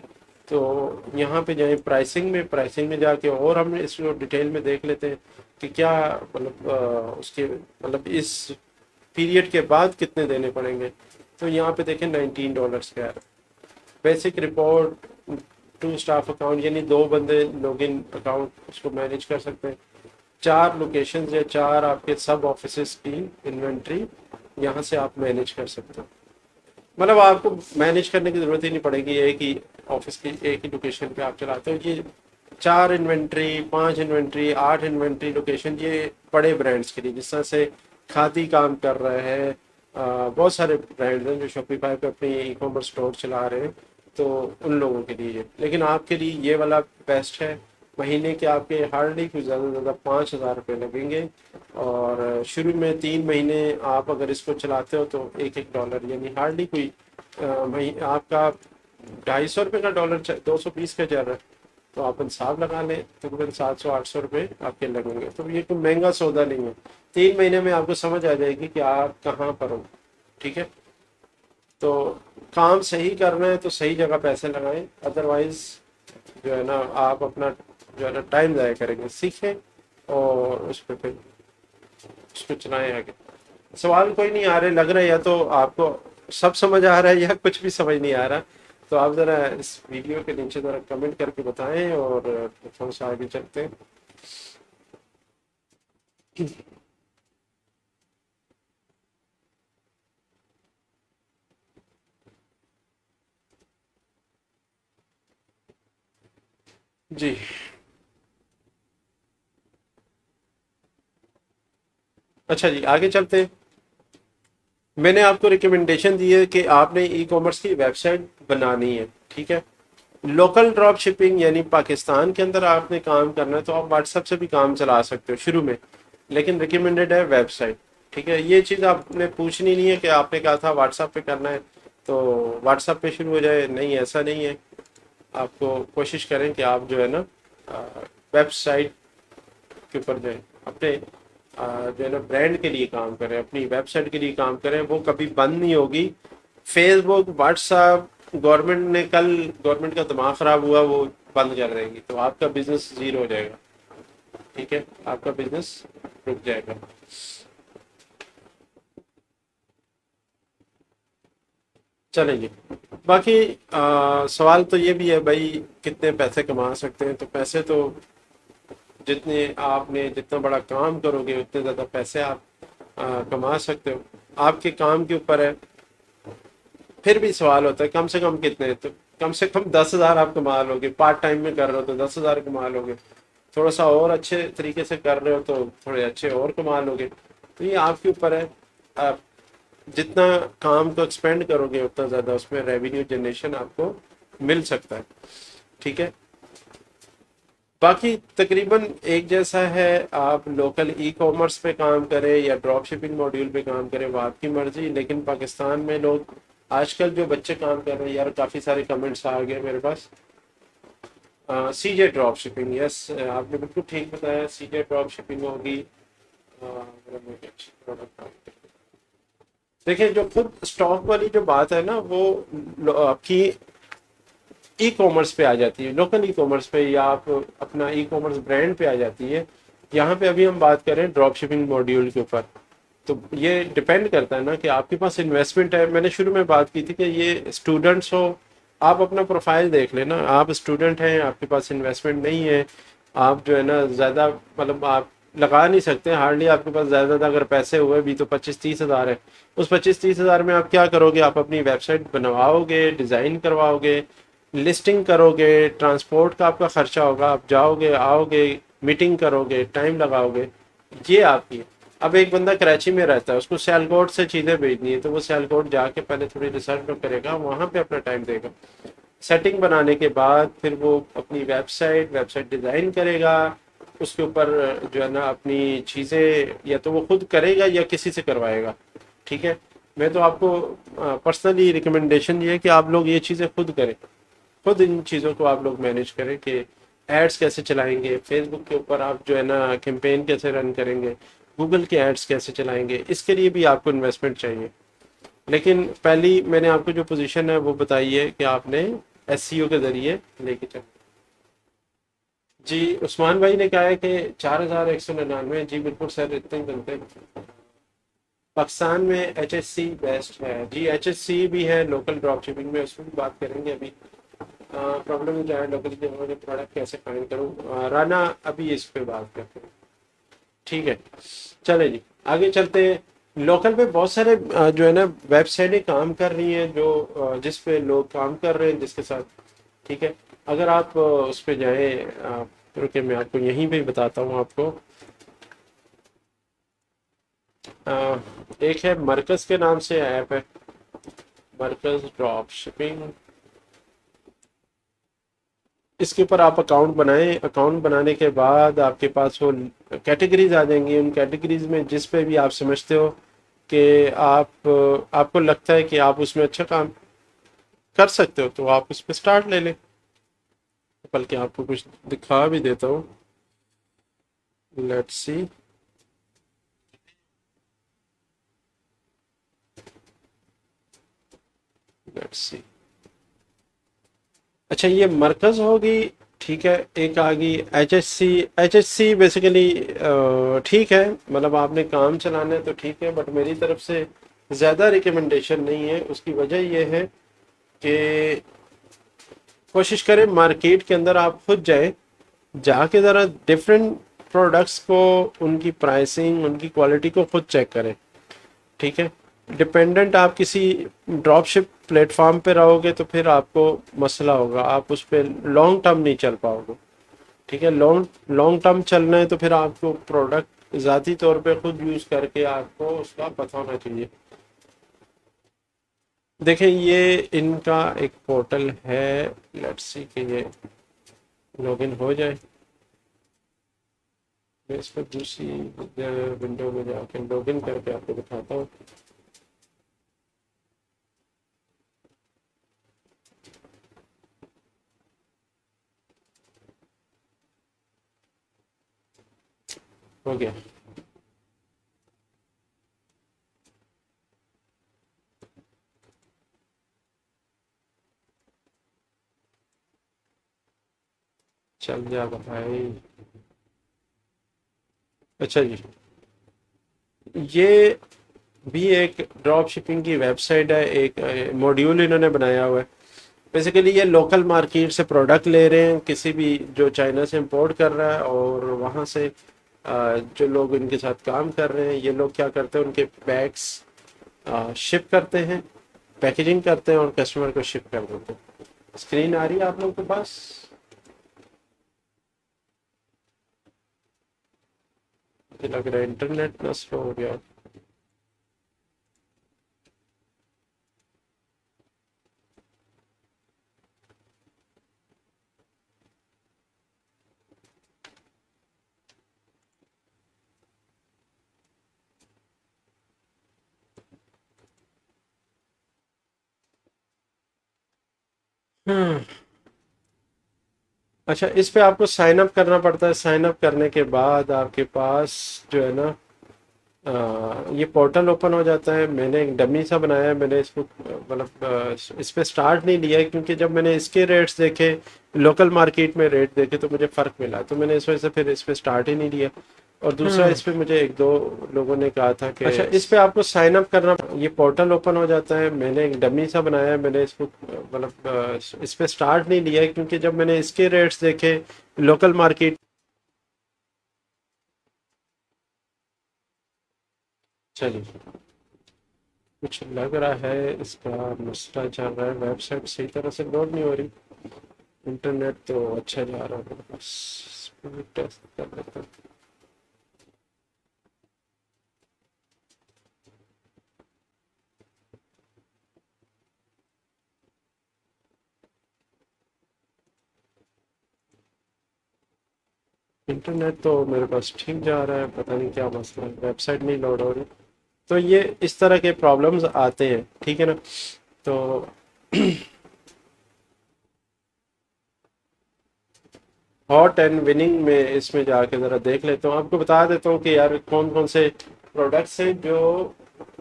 तो यहाँ पे जाए प्राइसिंग में, प्राइसिंग में जाके और हम इसको डिटेल में देख लेते हैं कि क्या मतलब उसके मतलब इस पीरियड के बाद कितने देने पड़ेंगे। तो यहाँ पे देखें $19 का है। बेसिक रिपोर्ट, 2 स्टाफ अकाउंट यानी 2 बंदे लॉगिन अकाउंट उसको मैनेज कर सकते हैं, 4 लोकेशन या 4 आपके सब ऑफिस की इन्वेंट्री यहाँ से आप मैनेज कर सकते हो। मतलब आपको मैनेज करने की ज़रूरत ही नहीं पड़ेगी, एक ही ऑफिस की एक ही लोकेशन पे आप चलाते हो। ये 4 इन्वेंट्री, 5 इन्वेंट्री, 8 इन्वेंट्री लोकेशन, ये बड़े ब्रांड्स के लिए, जिस तरह से खादी काम कर रहे हैं, बहुत सारे ब्रांड्स हैं जो शॉपिफाई पे अपनी ई कॉमर्स स्टोर चला रहे हैं, तो उन लोगों के लिए। लेकिन आपके लिए ये वाला बेस्ट है। महीने के आपके हार्डली कुछ ज़्यादा से ज़्यादा ₹5,000 लगेंगे, और शुरू में 3 महीने आप अगर इसको चलाते हो तो $1 यानी हार्डली कोई आपका ₹250 का डॉलर 220 का चल रहा है, तो आप हिसाब लगा लें तकरीबन 700-800 आपके लगेंगे। तो ये कोई महंगा सौदा नहीं है, 3 महीने में आपको समझ आ जाएगी कि आप कहाँ पर हो। ठीक है, तो काम सही करना है तो सही जगह पैसे लगाएं, अदरवाइज जो है ना आप अपना जो है ना टाइम ज़ाया करेंगे। सीखें और उस पर फिर उसको चलाएं आगे। सवाल कोई नहीं आ रहे लग रहा है, या तो आपको सब समझ आ रहा है या कुछ भी समझ नहीं आ रहा। तो आप ज़रा इस वीडियो के नीचे ज़रा कमेंट करके बताएं और थोड़ा सा आगे चलते हैं। जी। अच्छा जी, आगे चलते हैं। मैंने आपको रिकमेंडेशन दी है कि आपने ई कॉमर्स की वेबसाइट बनानी है, ठीक है। लोकल ड्रॉप शिपिंग यानी पाकिस्तान के अंदर आपने काम करना है तो आप व्हाट्सएप से भी काम चला सकते हो शुरू में, लेकिन रिकमेंडेड है वेबसाइट। ठीक है, ये चीज़ आपने पूछनी नहीं है कि आपने कहा था व्हाट्सएप पे करना है तो व्हाट्सएप पे शुरू हो जाए, नहीं ऐसा नहीं है। आपको कोशिश करें कि आप जो है ना वेबसाइट के ऊपर जाएं, अपने जो है ना ब्रांड के लिए काम करें, अपनी वेबसाइट के लिए काम करें, वो कभी बंद नहीं होगी। फेसबुक, व्हाट्सएप, गवर्नमेंट का दिमाग खराब हुआ वो बंद कर देंगी तो आपका बिजनेस जीरो हो जाएगा। ठीक है, आपका बिजनेस रुक जाएगा। चलें जी। बाकी सवाल तो ये भी है भाई, कितने पैसे कमा सकते हैं? तो पैसे तो जितने आपने जितना बड़ा काम करोगे उतने ज़्यादा पैसे आप कमा सकते हो, आपके काम के ऊपर है। फिर भी सवाल होता है कम से कम कितने, तो कम से कम 10,000 आप कमा लोगे। पार्ट टाइम में कर रहे हो तो 10,000 कमा लोगे, थोड़ा सा और अच्छे तरीके से कर रहे हो तो थोड़े अच्छे और कमा लोगे। तो ये आपके ऊपर है, आप जितना काम को एक्सपेंड करोगे उतना ज़्यादा उसमें रेवेन्यू जनरेशन आपको मिल सकता है। ठीक है, बाकी तकरीबन एक जैसा है। आप लोकल ई कॉमर्स पे काम करें या ड्रॉप शिपिंग मॉड्यूल पे काम करें वो आपकी मर्जी, लेकिन पाकिस्तान में लोग आजकल जो बच्चे काम कर रहे हैं, यार काफ़ी सारे कमेंट्स आ गए मेरे पास। सीजे ड्रॉप शिपिंग, यस आपने बिल्कुल ठीक बताया, सीजे ड्रॉप शिपिंग होगी। देखिए, जो खुद स्टॉक वाली जो बात है ना वो आपकी ई कॉमर्स पे आ जाती है, लोकल ई कॉमर्स पे, या आप अपना ई कॉमर्स ब्रांड पे आ जाती है। यहाँ पे अभी हम बात करें ड्रॉप शिपिंग मॉड्यूल के ऊपर, तो ये डिपेंड करता है ना कि आपके पास इन्वेस्टमेंट है। मैंने शुरू में बात की थी कि ये स्टूडेंट्स हो, आप अपना प्रोफाइल देख लेना, आप स्टूडेंट हैं, आपके पास इन्वेस्टमेंट नहीं है, आप जो है ना ज़्यादा मतलब आप लगा नहीं सकते हार्डली, आपके पास ज़्यादा अगर पैसे हुए भी तो 25-30 हज़ार है। उस 25-30 हज़ार में आप क्या करोगे? आप अपनी वेबसाइट बनवाओगे, डिज़ाइन करवाओगे, लिस्टिंग करोगे, ट्रांसपोर्ट का आपका खर्चा होगा, आप जाओगे आओगे, मीटिंग करोगे, टाइम लगाओगे, ये आपकी। अब एक बंदा कराची में रहता है, उसको सियालकोट से चीज़ें भेजनी है तो वो सियालकोट जाके पहले थोड़ी रिसर्च करेगा, वहाँ पे अपना टाइम देगा। सेटिंग बनाने के बाद फिर वो अपनी वेबसाइट डिज़ाइन करेगा, उसके ऊपर जो है ना अपनी चीज़ें या तो वो खुद करेगा या किसी से करवाएगा। ठीक है, मैं तो आपको पर्सनली रिकमेंडेशन ये है कि आप लोग ये चीज़ें खुद करें, खुद इन चीज़ों को आप लोग मैनेज करें कि एड्स कैसे चलाएंगे, फेसबुक के ऊपर आप जो है ना कैंपेन कैसे रन करेंगे, गूगल के एड्स कैसे चलाएंगे, इसके लिए भी आपको इन्वेस्टमेंट चाहिए। लेकिन पहली मैंने आपको जो पोजीशन है वो बताई है कि आपने एसईओ के ज़रिए लेके चल। जी, उस्मान भाई ने कहा है कि 4,199। जी बिल्कुल सर, इतने ही बनते हैं। पाकिस्तान में एचएससी बेस्ट है जी, एचएससी भी है लोकल ड्रॉप शिपिंग में, उसमें भी बात करेंगे अभी। प्रॉब्लम क्या है लोकल के प्रोडक्ट कैसे फाइंड करूँ, राना अभी इस पे बात करते हैं। ठीक है, चले जी, आगे चलते हैं। लोकल पे बहुत सारे जो है ना वेबसाइटें काम कर रही हैं जो जिस पे लोग काम कर रहे हैं जिसके साथ। ठीक है, अगर आप उस पे जाएं, रुके मैं आपको यहीं पे बताता हूँ आपको। अ, एक है मरकज के नाम से ऐप है, मरकज ड्रॉप शिपिंग। इसके ऊपर आप अकाउंट बनाएं, अकाउंट बनाने के बाद आपके पास वो कैटेगरीज आ जाएंगी। उन कैटेगरीज में जिस पे भी आप समझते हो कि आप आपको लगता है कि आप उसमें अच्छा काम कर सकते हो तो आप उस पर स्टार्ट ले लें। बल्कि आपको कुछ दिखा भी देता हूँ, लेट्स सी। लेट्स सी, अच्छा ये मरकज होगी। ठीक है। एक आ गई HHC। HHC बेसिकली ठीक है, मतलब आपने काम चलाना है तो ठीक है, बट मेरी तरफ से ज़्यादा रिकमेंडेशन नहीं है। उसकी वजह यह है कि कोशिश करें मार्केट के अंदर आप खुद जाएं, जाके ज़रा डिफरेंट प्रोडक्ट्स को, उनकी प्राइसिंग, उनकी क्वालिटी को खुद चेक करें। ठीक है। डिपेंडेंट आप किसी ड्रॉप शिप प्लेटफॉर्म पे रहोगे तो फिर आपको मसला होगा, आप उस पर लॉन्ग टर्म नहीं चल पाओगे। ठीक है। लॉन्ग लॉन्ग टर्म चलना है तो फिर आपको प्रोडक्ट ज़ाती तौर पे खुद यूज़ करके आपको उसका पता होना चाहिए। देखें, ये इनका एक पोर्टल है। लेट्स सी कि ये लॉगिन हो जाए। मैं इस पर दूसरी विंडो में जाके लॉगिन करके आपको दिखाता हूँ। हो गया। चल जा भाई। अच्छा जी, ये भी एक ड्रॉप शिपिंग की वेबसाइट है, एक मॉड्यूल इन्होंने बनाया हुआ है। बेसिकली ये लोकल मार्केट से प्रोडक्ट ले रहे हैं, किसी भी जो चाइना से इंपोर्ट कर रहा है, और वहाँ से जो लोग इनके साथ काम कर रहे हैं, ये लोग क्या करते हैं, उनके बैग्स शिप करते हैं, पैकेजिंग करते हैं और कस्टमर को शिप कर देते हैं। स्क्रीन आ रही है आप लोगों के पास? मुझे लग रहा है इंटरनेट ना स्लो हो गया। हम्म। अच्छा, इस पे आपको साइन अप करना पड़ता है। साइन अप करने के बाद आपके पास जो है ना, ये पोर्टल ओपन हो जाता है। मैंने एक डमी सा बनाया है, मैंने इसको मतलब इस पे स्टार्ट नहीं लिया है, क्योंकि जब मैंने इसके रेट्स देखे, लोकल मार्केट में रेट देखे, तो मुझे फ़र्क मिला, तो मैंने इस वजह से फिर इस पे स्टार्ट ही नहीं लिया। और दूसरा, इस पे मुझे एक दो लोगों ने कहा था कि अच्छा, इस पे आपको साइन अप करना, ये पोर्टल ओपन हो जाता है। मैंने एक डमी सा बनाया है, मैंने इसको मतलब इस पे स्टार्ट नहीं लिया है, क्योंकि जब मैंने इसके रेट्स देखे, लोकल मार्केट। चलिए, कुछ लग रहा है इसका मसला चल रहा है, वेबसाइट सही तरह से लोड नहीं हो रही। इंटरनेट तो अच्छा जा रहा है, बस टेस्ट कर लेता हूँ। इंटरनेट तो मेरे पास ठीक जा रहा है, पता नहीं क्या मसला है, वेबसाइट नहीं लोड हो रही। तो ये इस तरह के प्रॉब्लम्स आते हैं, ठीक है ना। तो हॉट एंड विनिंग में इसमें जाके ज़रा देख लेता हूँ, आपको बता देता हूँ कि यार कौन कौन से प्रोडक्ट्स हैं जो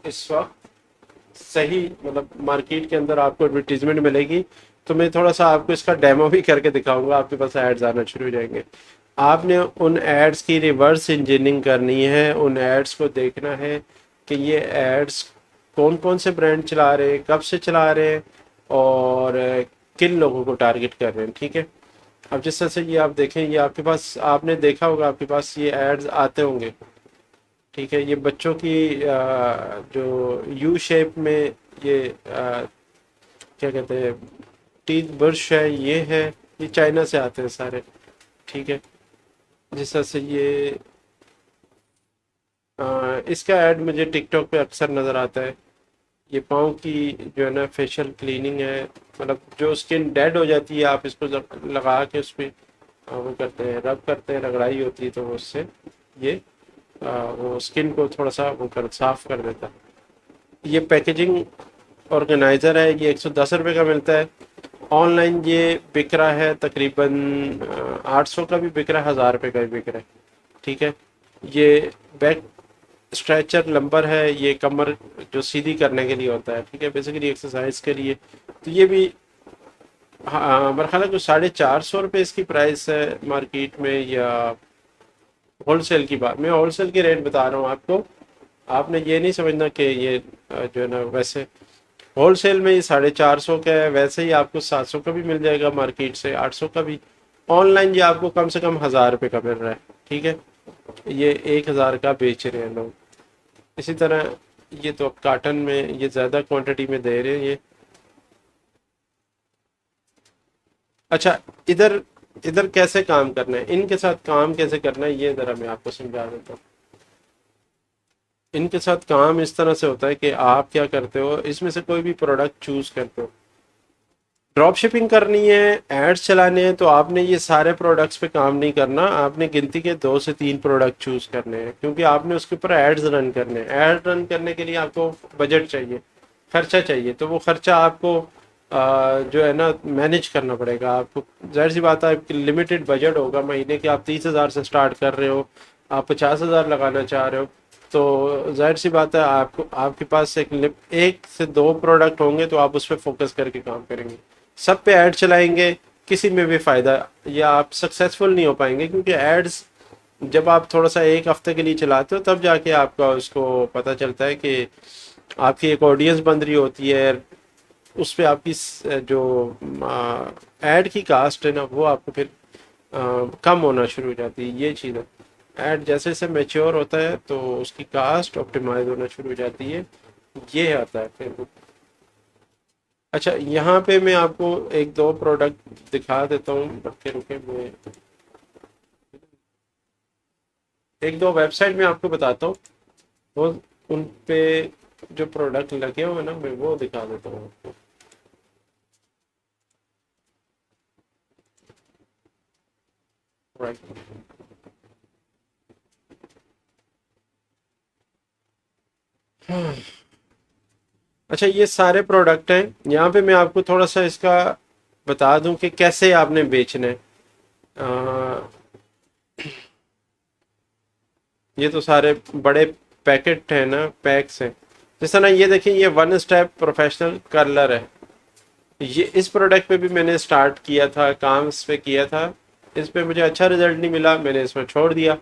इस वक्त सही, मतलब मार्केट के अंदर आपको एडवर्टीजमेंट मिलेगी। तो मैं थोड़ा सा आपको इसका डेमो भी करके दिखाऊंगा, आपके पास एड्स आना शुरू हो जाएंगे। आपने उन एड्स की रिवर्स इंजीनियरिंग करनी है, उन एड्स को देखना है कि ये एड्स कौन कौन से ब्रांड चला रहे हैं, कब से चला रहे हैं, और किन लोगों को टारगेट कर रहे हैं। ठीक है। अब जिस तरह से ये आप देखें, ये आपके पास, आपने देखा होगा, आपके पास ये एड्स आते होंगे। ठीक है। ये बच्चों की जो यू शेप में, ये क्या कहते हैं, टीथ ब्रश है, ये है, ये चाइना से आते हैं सारे। ठीक है। जिस तरह से ये इसका ऐड मुझे टिकटॉक पे अक्सर नज़र आता है। ये पाँव की जो है ना फेशियल क्लीनिंग है, मतलब जो स्किन डेड हो जाती है, आप इसको लगा के उस पर वो करते हैं, रब करते हैं, रगड़ाई होती है, तो उससे ये वो स्किन को थोड़ा सा वो कर साफ कर देता है। ये पैकेजिंग ऑर्गेनाइज़र है, ये 110 रुपये का मिलता है। ऑनलाइन ये बिक रहा है तकरीबन 800 का भी बिक रहा है, 1000 रुपये का भी बिक रहा है। ठीक है। ये बैक स्ट्रेचर लंबर है, ये कमर जो सीधी करने के लिए होता है। ठीक है, बेसिकली एक्सरसाइज के लिए। तो ये भी हाँ मेरा ख्याल है कुछ 450 रुपये इसकी प्राइस है मार्केट में, या होलसेल की बात, मैं होलसेल की रेट बता रहा हूँ आपको। आपने ये नहीं समझना कि ये जो है ना, वैसे होलसेल में ये 450 का है, वैसे ही आपको 700 का भी मिल जाएगा मार्केट से, 800 का भी। ऑनलाइन ये आपको कम से कम 1000 रुपये का मिल रहा है, ठीक है। ये 1000 का बेच रहे हैं लोग। इसी तरह ये तो अब कार्टन में ये ज़्यादा क्वांटिटी में दे रहे हैं ये। अच्छा, इधर इधर कैसे काम करना है, इनके साथ काम कैसे करना है, ये ज़रा मैं आपको समझा देता हूँ। इनके साथ काम इस तरह से होता है कि आप क्या करते हो, इसमें से कोई भी प्रोडक्ट चूज करते हो, ड्रॉप शिपिंग करनी है, एड्स चलाने हैं, तो आपने ये सारे प्रोडक्ट्स पे काम नहीं करना। आपने गिनती के 2 से 3 प्रोडक्ट चूज करने हैं, क्योंकि आपने उसके ऊपर एड्स रन करने हैं। एड रन करने के लिए आपको बजट चाहिए, खर्चा चाहिए, तो वो खर्चा आपको जो है ना मैनेज करना पड़ेगा आपको। जाहिर सी बात है, लिमिटेड बजट होगा महीने के, आप 30,000 से स्टार्ट कर रहे हो, आप 50,000 लगाना चाह रहे हो, तो जाहिर सी बात है आपको, आपके पास एक से दो प्रोडक्ट होंगे तो आप उस पर फोकस करके काम करेंगे। सब पे ऐड चलाएंगे, किसी में भी फायदा, या आप सक्सेसफुल नहीं हो पाएंगे, क्योंकि एड्स जब आप थोड़ा सा एक हफ्ते के लिए चलाते हो तब जाके आपका उसको पता चलता है कि आपकी एक ऑडियंस बन रही होती है, उस पे आपकी जो एड की कास्ट है ना, वो आपको फिर कम होना शुरू हो जाती है, ये चीज़ है। एड जैसे जैसे मेच्योर होता है तो उसकी कास्ट ऑप्टिमाइज होना शुरू हो जाती है, ये आता है फिर। अच्छा, यहाँ पे मैं आपको एक दो प्रोडक्ट दिखा देता हूँ, रुके रुके मैं एक दो वेबसाइट में आपको बताता हूँ, वो उन पे जो प्रोडक्ट लगे हुए हैं ना, मैं वो दिखा देता हूँ आपको। राइट। अच्छा, ये सारे प्रोडक्ट हैं, यहाँ पे मैं आपको थोड़ा सा इसका बता दूं कि कैसे आपने बेचना है। अ, ये तो सारे बड़े पैकेट है ना, पैक्स हैं। जैसा ना, ये देखिए, ये वन स्टेप प्रोफेशनल कर्लर है। ये इस प्रोडक्ट पे भी मैंने स्टार्ट किया था, काम इस पे किया था, इस पे मुझे अच्छा रिजल्ट नहीं मिला, मैंने इसमें छोड़ दिया।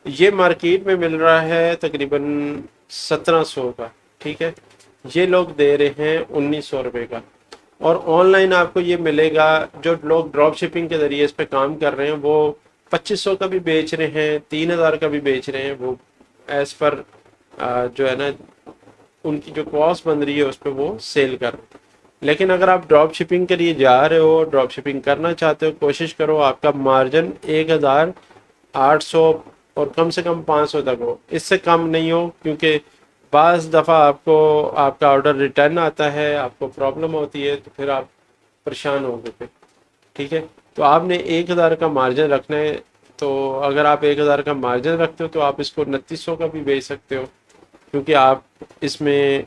ये मार्केट में मिल रहा है तकरीबन 1700 का, ठीक है। ये लोग दे रहे हैं 1900 रुपये का। और ऑनलाइन आपको ये मिलेगा, जो लोग ड्रॉप शिपिंग के जरिए इस पे काम कर रहे हैं, वो 2500 का भी बेच रहे हैं, 3000 का भी बेच रहे हैं, वो एज पर जो है ना उनकी जो कॉस्ट बन रही है उस पर वो सेल कर रहे हैं। लेकिन अगर आप ड्रॉप शिपिंग के लिए जा रहे हो, ड्रॉप शिपिंग करना चाहते हो, कोशिश करो आपका मार्जिन 1800 और कम से कम 500 तक हो, इससे कम नहीं हो, क्योंकि बाज़ दफ़ा आपको आपका ऑर्डर रिटर्न आता है, आपको प्रॉब्लम होती है, तो फिर आप परेशान होगे फिर, ठीक है। तो आपने 1000 का मार्जिन रखना है। तो अगर आप 1000 का मार्जिन रखते हो तो आप इसको 2900 का भी बेच सकते हो, क्योंकि आप इसमें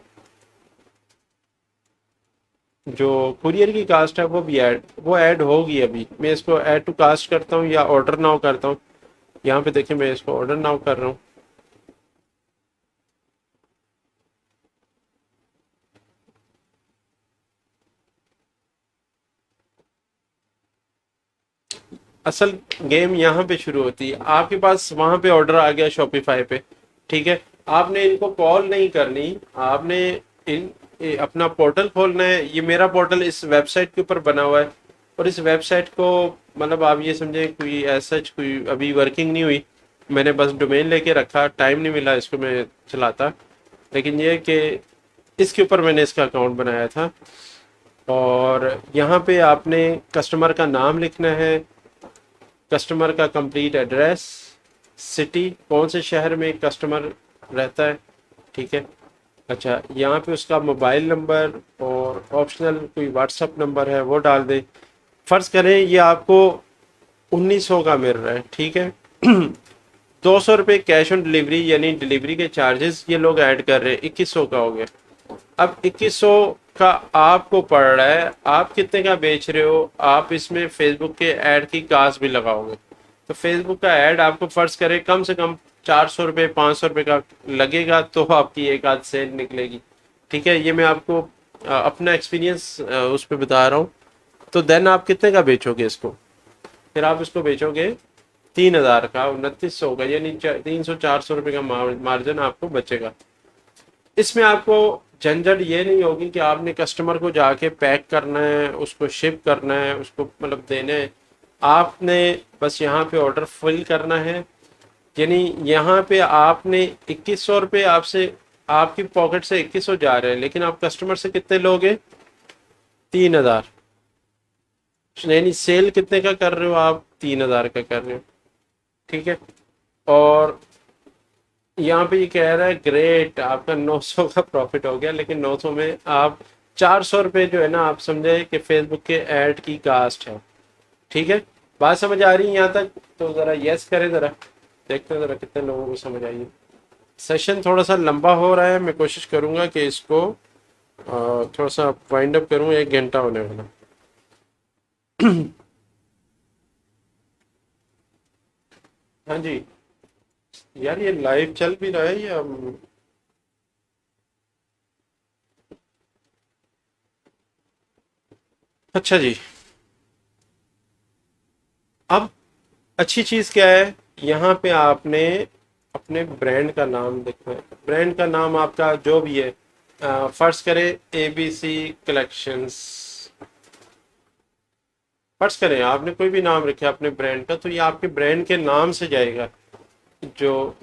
जो कुरियर की कास्ट है वो ऐड होगी। अभी मैं इसको ऐड टू कास्ट करता हूँ या ऑर्डर नाउ करता हूँ। यहाँ पे देखिए, मैं इसको ऑर्डर नाउ कर रहा हूँ। असल गेम यहाँ पे शुरू होती है, आपके पास वहां पे ऑर्डर आ गया शॉपिफाई पे, ठीक है। आपने इनको कॉल नहीं करनी, आपने अपना पोर्टल खोलना है। ये मेरा पोर्टल इस वेबसाइट के ऊपर बना हुआ है, और इस वेबसाइट को मतलब आप ये समझे कोई ऐसा कोई अभी वर्किंग नहीं हुई, मैंने बस डोमेन लेके रखा, टाइम नहीं मिला इसको मैं चलाता। लेकिन ये कि इसके ऊपर मैंने इसका अकाउंट बनाया था। और यहाँ पे आपने कस्टमर का नाम लिखना है, कस्टमर का कंप्लीट एड्रेस, सिटी, कौन से शहर में कस्टमर रहता है, ठीक है। अच्छा, यहाँ पे उसका मोबाइल नंबर और ऑप्शनल कोई व्हाट्सअप नंबर है वो डाल दे। फर्ज करें ये आपको 1900 का मिल रहा है, ठीक है। 200 रुपये कैश ऑन डिलीवरी, यानी डिलीवरी के चार्जेस ये लोग ऐड कर रहे हैं, 2100 का हो गया। अब 2100 का आपको पड़ रहा है, आप कितने का बेच रहे हो, आप इसमें फेसबुक के ऐड की कास्ट भी लगाओगे, तो फेसबुक का ऐड आपको फर्ज करें कम से कम 400 रुपये 500 रुपये का लगेगा, तो आपकी एक आध सेल निकलेगी, ठीक है। ये मैं आपको अपना एक्सपीरियंस उस पर बता रहा हूँ। तो देन आप कितने का बेचोगे इसको? फिर आप इसको बेचोगे 3,000 का, 2900 का, यानी 300-400 रुपये का मार्जिन आपको बचेगा। इसमें आपको झंझट ये नहीं होगी कि आपने कस्टमर को जाके पैक करना है, उसको शिप करना है, उसको मतलब देने हैं। आपने बस यहाँ पे ऑर्डर फिल करना है, यानी यहाँ पे आपने 2100 रुपये आपसे, आपकी पॉकेट से 2100 जा रहे हैं, लेकिन आप कस्टमर से कितने लोगे? 3,000। यानी सेल कितने का कर रहे हो आप? 3,000 का कर रहे हो, ठीक है। और यहाँ पे ये कह रहा है ग्रेट, आपका 900 का प्रॉफिट हो गया, लेकिन 900 में आप 400 रुपये जो है ना, आप समझे कि फेसबुक के ऐड की कास्ट है, ठीक है। बात समझ आ रही है यहाँ तक? तो ज़रा यस करें, ज़रा देखते हैं ज़रा कितने लोगों को समझ आई है। सेशन थोड़ा सा लंबा हो रहा है, मैं कोशिश करूँगा कि इसको थोड़ा सा वाइंड अप करूँ, 1 घंटा होने वाला। हाँ जी। यार ये लाइव चल भी रहा है या अच्छा जी। अब अच्छी चीज़ क्या है, यहाँ पे आपने अपने ब्रांड का नाम देखना है। ब्रांड का नाम आपका जो भी है, फर्ज करें ABC कलेक्शंस, फर्ज करें आपने कोई भी नाम रखा अपने ब्रांड का, तो ये आपके ब्रांड के नाम से जाएगा। जो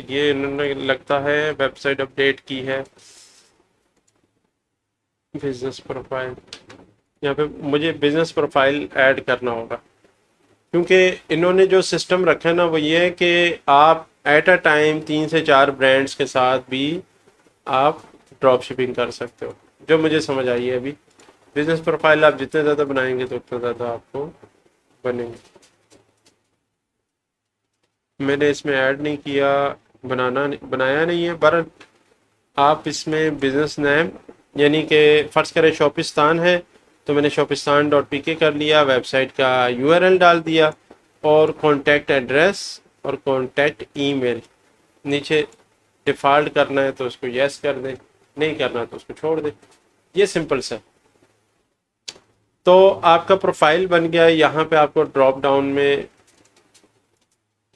ये इन्होंने लगता है वेबसाइट अपडेट की है। बिजनेस प्रोफाइल, यहाँ पे मुझे बिजनेस प्रोफाइल ऐड करना होगा, क्योंकि इन्होंने जो सिस्टम रखा है ना, वो ये है कि आप एट अ टाइम 3 से 4 ब्रांड्स के साथ भी आप ड्रॉप शिपिंग कर सकते हो, जो मुझे समझ आई है अभी। बिजनेस प्रोफाइल आप जितने ज़्यादा बनाएंगे तो उतना ज़्यादा आपको बनेंगे। मैंने इसमें ऐड नहीं किया, बनाया नहीं है, पर आप इसमें बिजनेस नेम, यानी कि फ़र्ज़ करें शॉपिस्तान है, तो मैंने शॉपिस्तान.pk कर लिया, वेबसाइट का URL डाल दिया, और कॉन्टैक्ट एड्रेस और कॉन्टैक्ट ईमेल नीचे डिफ़ॉल्ट करना है तो उसको यस कर दें, नहीं करना तो उसको छोड़ दें। ये सिंपल सा। तो आपका प्रोफाइल बन गया है। यहाँ पे आपको ड्रॉप डाउन में,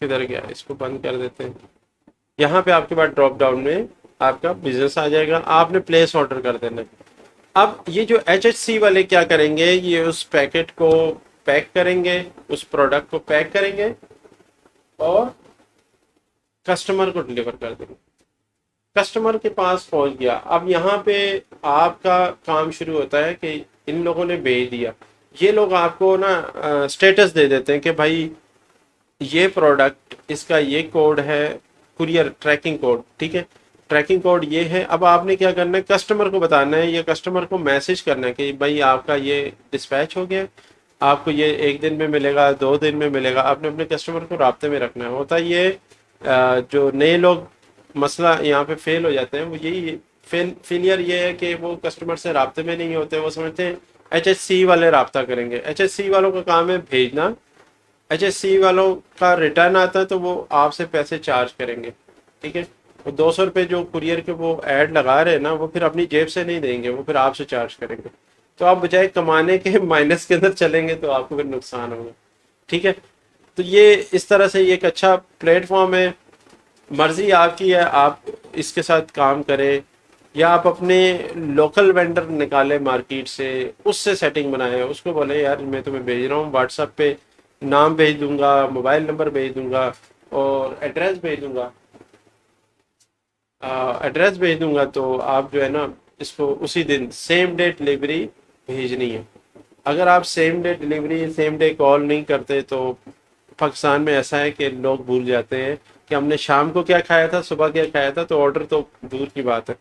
किधर गया, इसको बंद कर देते हैं। यहाँ पे आपके पास ड्रॉप डाउन में आपका बिजनेस आ जाएगा, आपने प्लेस ऑर्डर कर देना है। अब ये जो HHC वाले क्या करेंगे, ये उस पैकेट को पैक करेंगे, उस प्रोडक्ट को पैक करेंगे और कस्टमर को डिलीवर कर देंगे। कस्टमर के पास पहुंच गया। अब यहाँ पे आपका काम शुरू होता है कि इन लोगों ने भेज दिया, ये लोग आपको ना स्टेटस दे देते हैं कि भाई ये प्रोडक्ट, इसका ये कोड है, कुरियर ट्रैकिंग कोड, ठीक है, ट्रैकिंग कोड ये है। अब आपने क्या करना है, कस्टमर को बताना है, या कस्टमर को मैसेज करना है कि भाई आपका ये डिस्पैच हो गया, आपको ये 1 दिन में मिलेगा, 2 दिन में मिलेगा। आपने अपने कस्टमर को राब्ते में रखना है। होता ये जो नए लोग मसला यहाँ पे फेल हो जाते हैं, वो यही फेलियर ये है कि वो कस्टमर से राब्ते में नहीं होते। वो समझते हैं HHC वाले राब्ता करेंगे। HHC वालों का काम है भेजना, HHC वालों का रिटर्न आता है तो वो आपसे पैसे चार्ज करेंगे, ठीक है। वो 200 रुपये जो कुरियर के वो ऐड लगा रहे हैं ना, वो फिर अपनी जेब से नहीं देंगे, वो फिर आपसे चार्ज करेंगे। तो आप बजाय कमाने के माइनस के अंदर चलेंगे तो आपको फिर नुकसान होगा, ठीक है। तो ये इस तरह से ये एक अच्छा प्लेटफॉर्म है। मर्जी आपकी है, आप इसके साथ काम करें या आप अपने लोकल वेंडर निकालें मार्केट से, उससे सेटिंग बनाएं, उसको बोले यार मैं तुम्हें भेज रहा हूँ, व्हाट्सएप पे नाम भेज दूंगा, मोबाइल नंबर भेज दूंगा और एड्रेस भेज दूंगा, एड्रेस भेज दूंगा, तो आप जो है ना इसको उसी दिन सेम डे डिलीवरी भेजनी है। अगर आप same day delivery, same day call नहीं करते तो पाकिस्तान में ऐसा है कि लोग भूल जाते हैं कि हमने शाम को क्या खाया था, सुबह क्या खाया था, तो ऑर्डर तो दूर की बात है।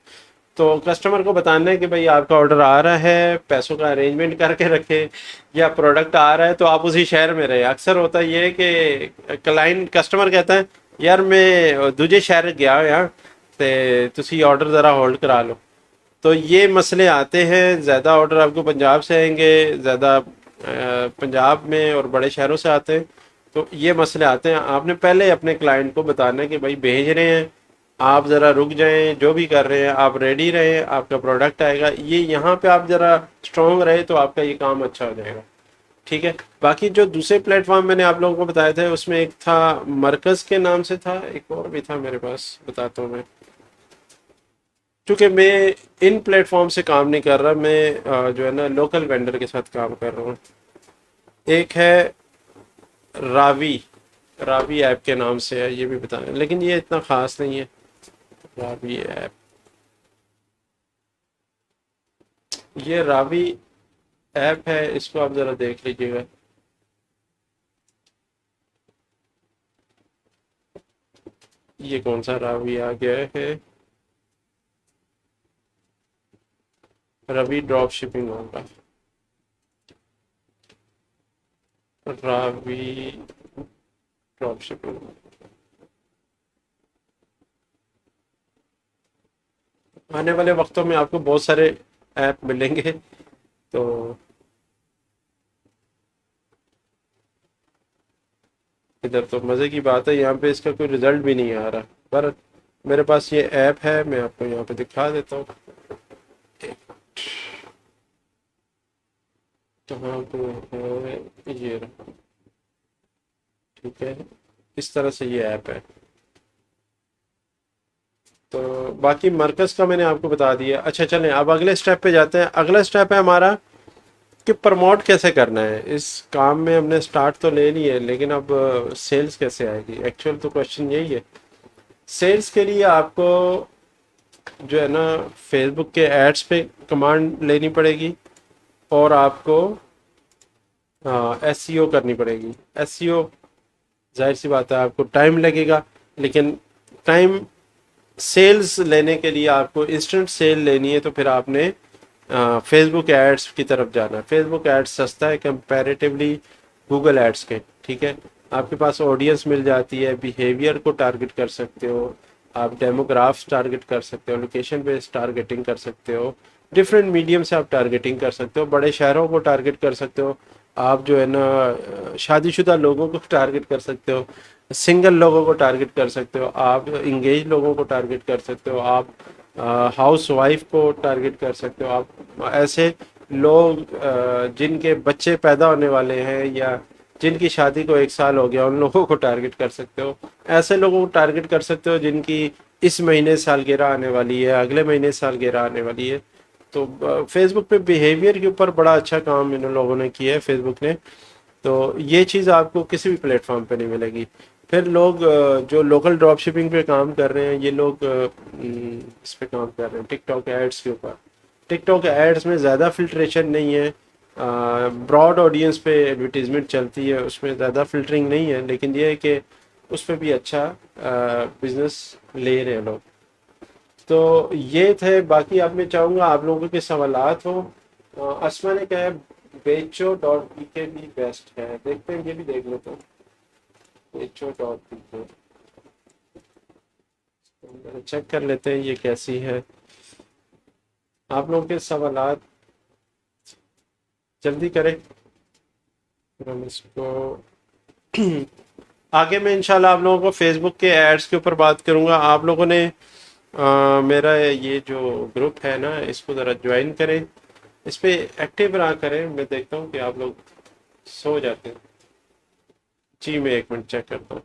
तो कस्टमर को बताना है कि भाई आपका ऑर्डर आ रहा है, पैसों का अरेंजमेंट करके रखे, या प्रोडक्ट आ रहा है तो आप उसी शहर में रहे। अक्सर होता ये है कि क्लाइंट कस्टमर कहता है यार मैं दूजे शहर गया यार, ते तुसी ऑर्डर ज़रा होल्ड करा लो। तो ये मसले आते हैं। ज़्यादा ऑर्डर आपको पंजाब से आएंगे, ज़्यादा पंजाब में और बड़े शहरों से आते हैं। तो ये मसले आते हैं। आपने पहले अपने क्लाइंट को बताना है कि भाई भेज रहे हैं, आप ज़रा रुक जाएं, जो भी कर रहे हैं आप रेडी रहें, आपका प्रोडक्ट आएगा। ये यहाँ पे आप ज़रा स्ट्रॉन्ग रहे तो आपका ये काम अच्छा हो जाएगा। ठीक है। बाकी जो दूसरे प्लेटफॉर्म मैंने आप लोगों को बताए थे उसमें एक था मरकज़ के नाम से था, एक और भी था मेरे पास, बताता हूँ मैं। क्योंकि मैं इन प्लेटफॉर्म से काम नहीं कर रहा, मैं जो है ना लोकल वेंडर के साथ काम कर रहा हूँ। एक है रावी, रावी ऐप के नाम से है, ये भी बताएं, लेकिन ये इतना ख़ास नहीं है। रावी ऐप, ये रावी ऐप है, इसको आप ज़रा देख लीजिएगा। ये कौन सा रावी आ गया है? रवि ड्रॉप शिपिंग होगा, रावी ड्रॉप शिपिंग। आने वाले वक्तों में आपको बहुत सारे ऐप मिलेंगे। तो इधर तो मज़े की बात है, यहाँ पे इसका कोई रिजल्ट भी नहीं आ रहा, पर मेरे पास ये ऐप है, मैं आपको यहाँ पे दिखा देता हूँ। कहाँ पे है ये रहा। ठीक है, इस तरह से ये ऐप है। तो बाकी मरकज़ का मैंने आपको बता दिया। अच्छा चलें अब अगले स्टेप पे जाते हैं। अगला स्टेप है हमारा कि प्रमोट कैसे करना है। इस काम में हमने स्टार्ट तो ले ली है, लेकिन अब सेल्स कैसे आएगी, एक्चुअल तो क्वेश्चन यही है। सेल्स के लिए आपको जो है ना फेसबुक के एड्स पे कमांड लेनी पड़ेगी, और आपको एसईओ करनी पड़ेगी। एसईओ जाहिर सी बात है आपको टाइम लगेगा, लेकिन टाइम सेल्स लेने के लिए आपको इंस्टेंट सेल लेनी है तो फिर आपने फेसबुक एड्स की तरफ जाना है। फेसबुक एड्स सस्ता है कंपैरेटिवली गूगल एड्स के। ठीक है, आपके पास ऑडियंस मिल जाती है, बिहेवियर को टारगेट कर सकते हो आप, डेमोग्राफ्स टारगेट कर सकते हो, लोकेशन बेस्ड टारगेटिंग कर सकते हो, डिफरेंट मीडियम से आप टारगेटिंग कर सकते हो, बड़े शहरों को टारगेट कर सकते हो आप, जो है ना शादीशुदा लोगों को टारगेट कर सकते हो, सिंगल लोगों को टारगेट कर सकते हो आप, इंगेज लोगों को टारगेट कर सकते हो आप, हाउस वाइफ को टारगेट कर सकते हो आप। ऐसे लोग जिनके बच्चे पैदा होने वाले हैं या जिनकी शादी को 1 साल हो गया, उन लोगों को टारगेट कर सकते हो। ऐसे लोगों को टारगेट कर सकते हो जिनकी इस महीने सालगिरह आने वाली है, अगले महीने सालगिरह आने वाली है। तो फेसबुक पे बिहेवियर के ऊपर बड़ा अच्छा काम इन लोगों ने किया है फेसबुक ने। तो ये चीज़ आपको किसी भी प्लेटफॉर्म पे नहीं मिलेगी। फिर लोग जो लोकल ड्रॉप शिपिंग पे काम कर रहे हैं, ये लोग इस पे काम कर रहे हैं टिकटॉक एड्स के ऊपर। टिकटॉक एड्स में ज़्यादा फिल्ट्रेशन नहीं है, ब्रॉड ऑडियंस पे एडवर्टीजमेंट चलती है, उसमें ज़्यादा फिल्टरिंग नहीं है, लेकिन ये है कि उस पर भी अच्छा बिजनेस ले रहे हैं लोग। तो ये थे। बाकी अब मैं चाहूँगा आप लोगों के सवालात हो। असमा ने कहा है बेचो डॉट पी के भी बेस्ट है, देखते हैं, ये भी देख लेते हैं। बेचो डॉट पी के चेक कर लेते हैं ये कैसी है। आप लोगों के सवालात जल्दी करें, फिर हम इसको आगे मैं इंशाल्लाह आप लोगों को फेसबुक के एड्स के ऊपर बात करूंगा। आप लोगों ने मेरा ये जो ग्रुप है ना, इसको ज़रा ज्वाइन करें, इस पे एक्टिव रहा करें। मैं देखता हूँ कि आप लोग सो जाते हैं। जी मैं एक मिनट चेक करता हूँ।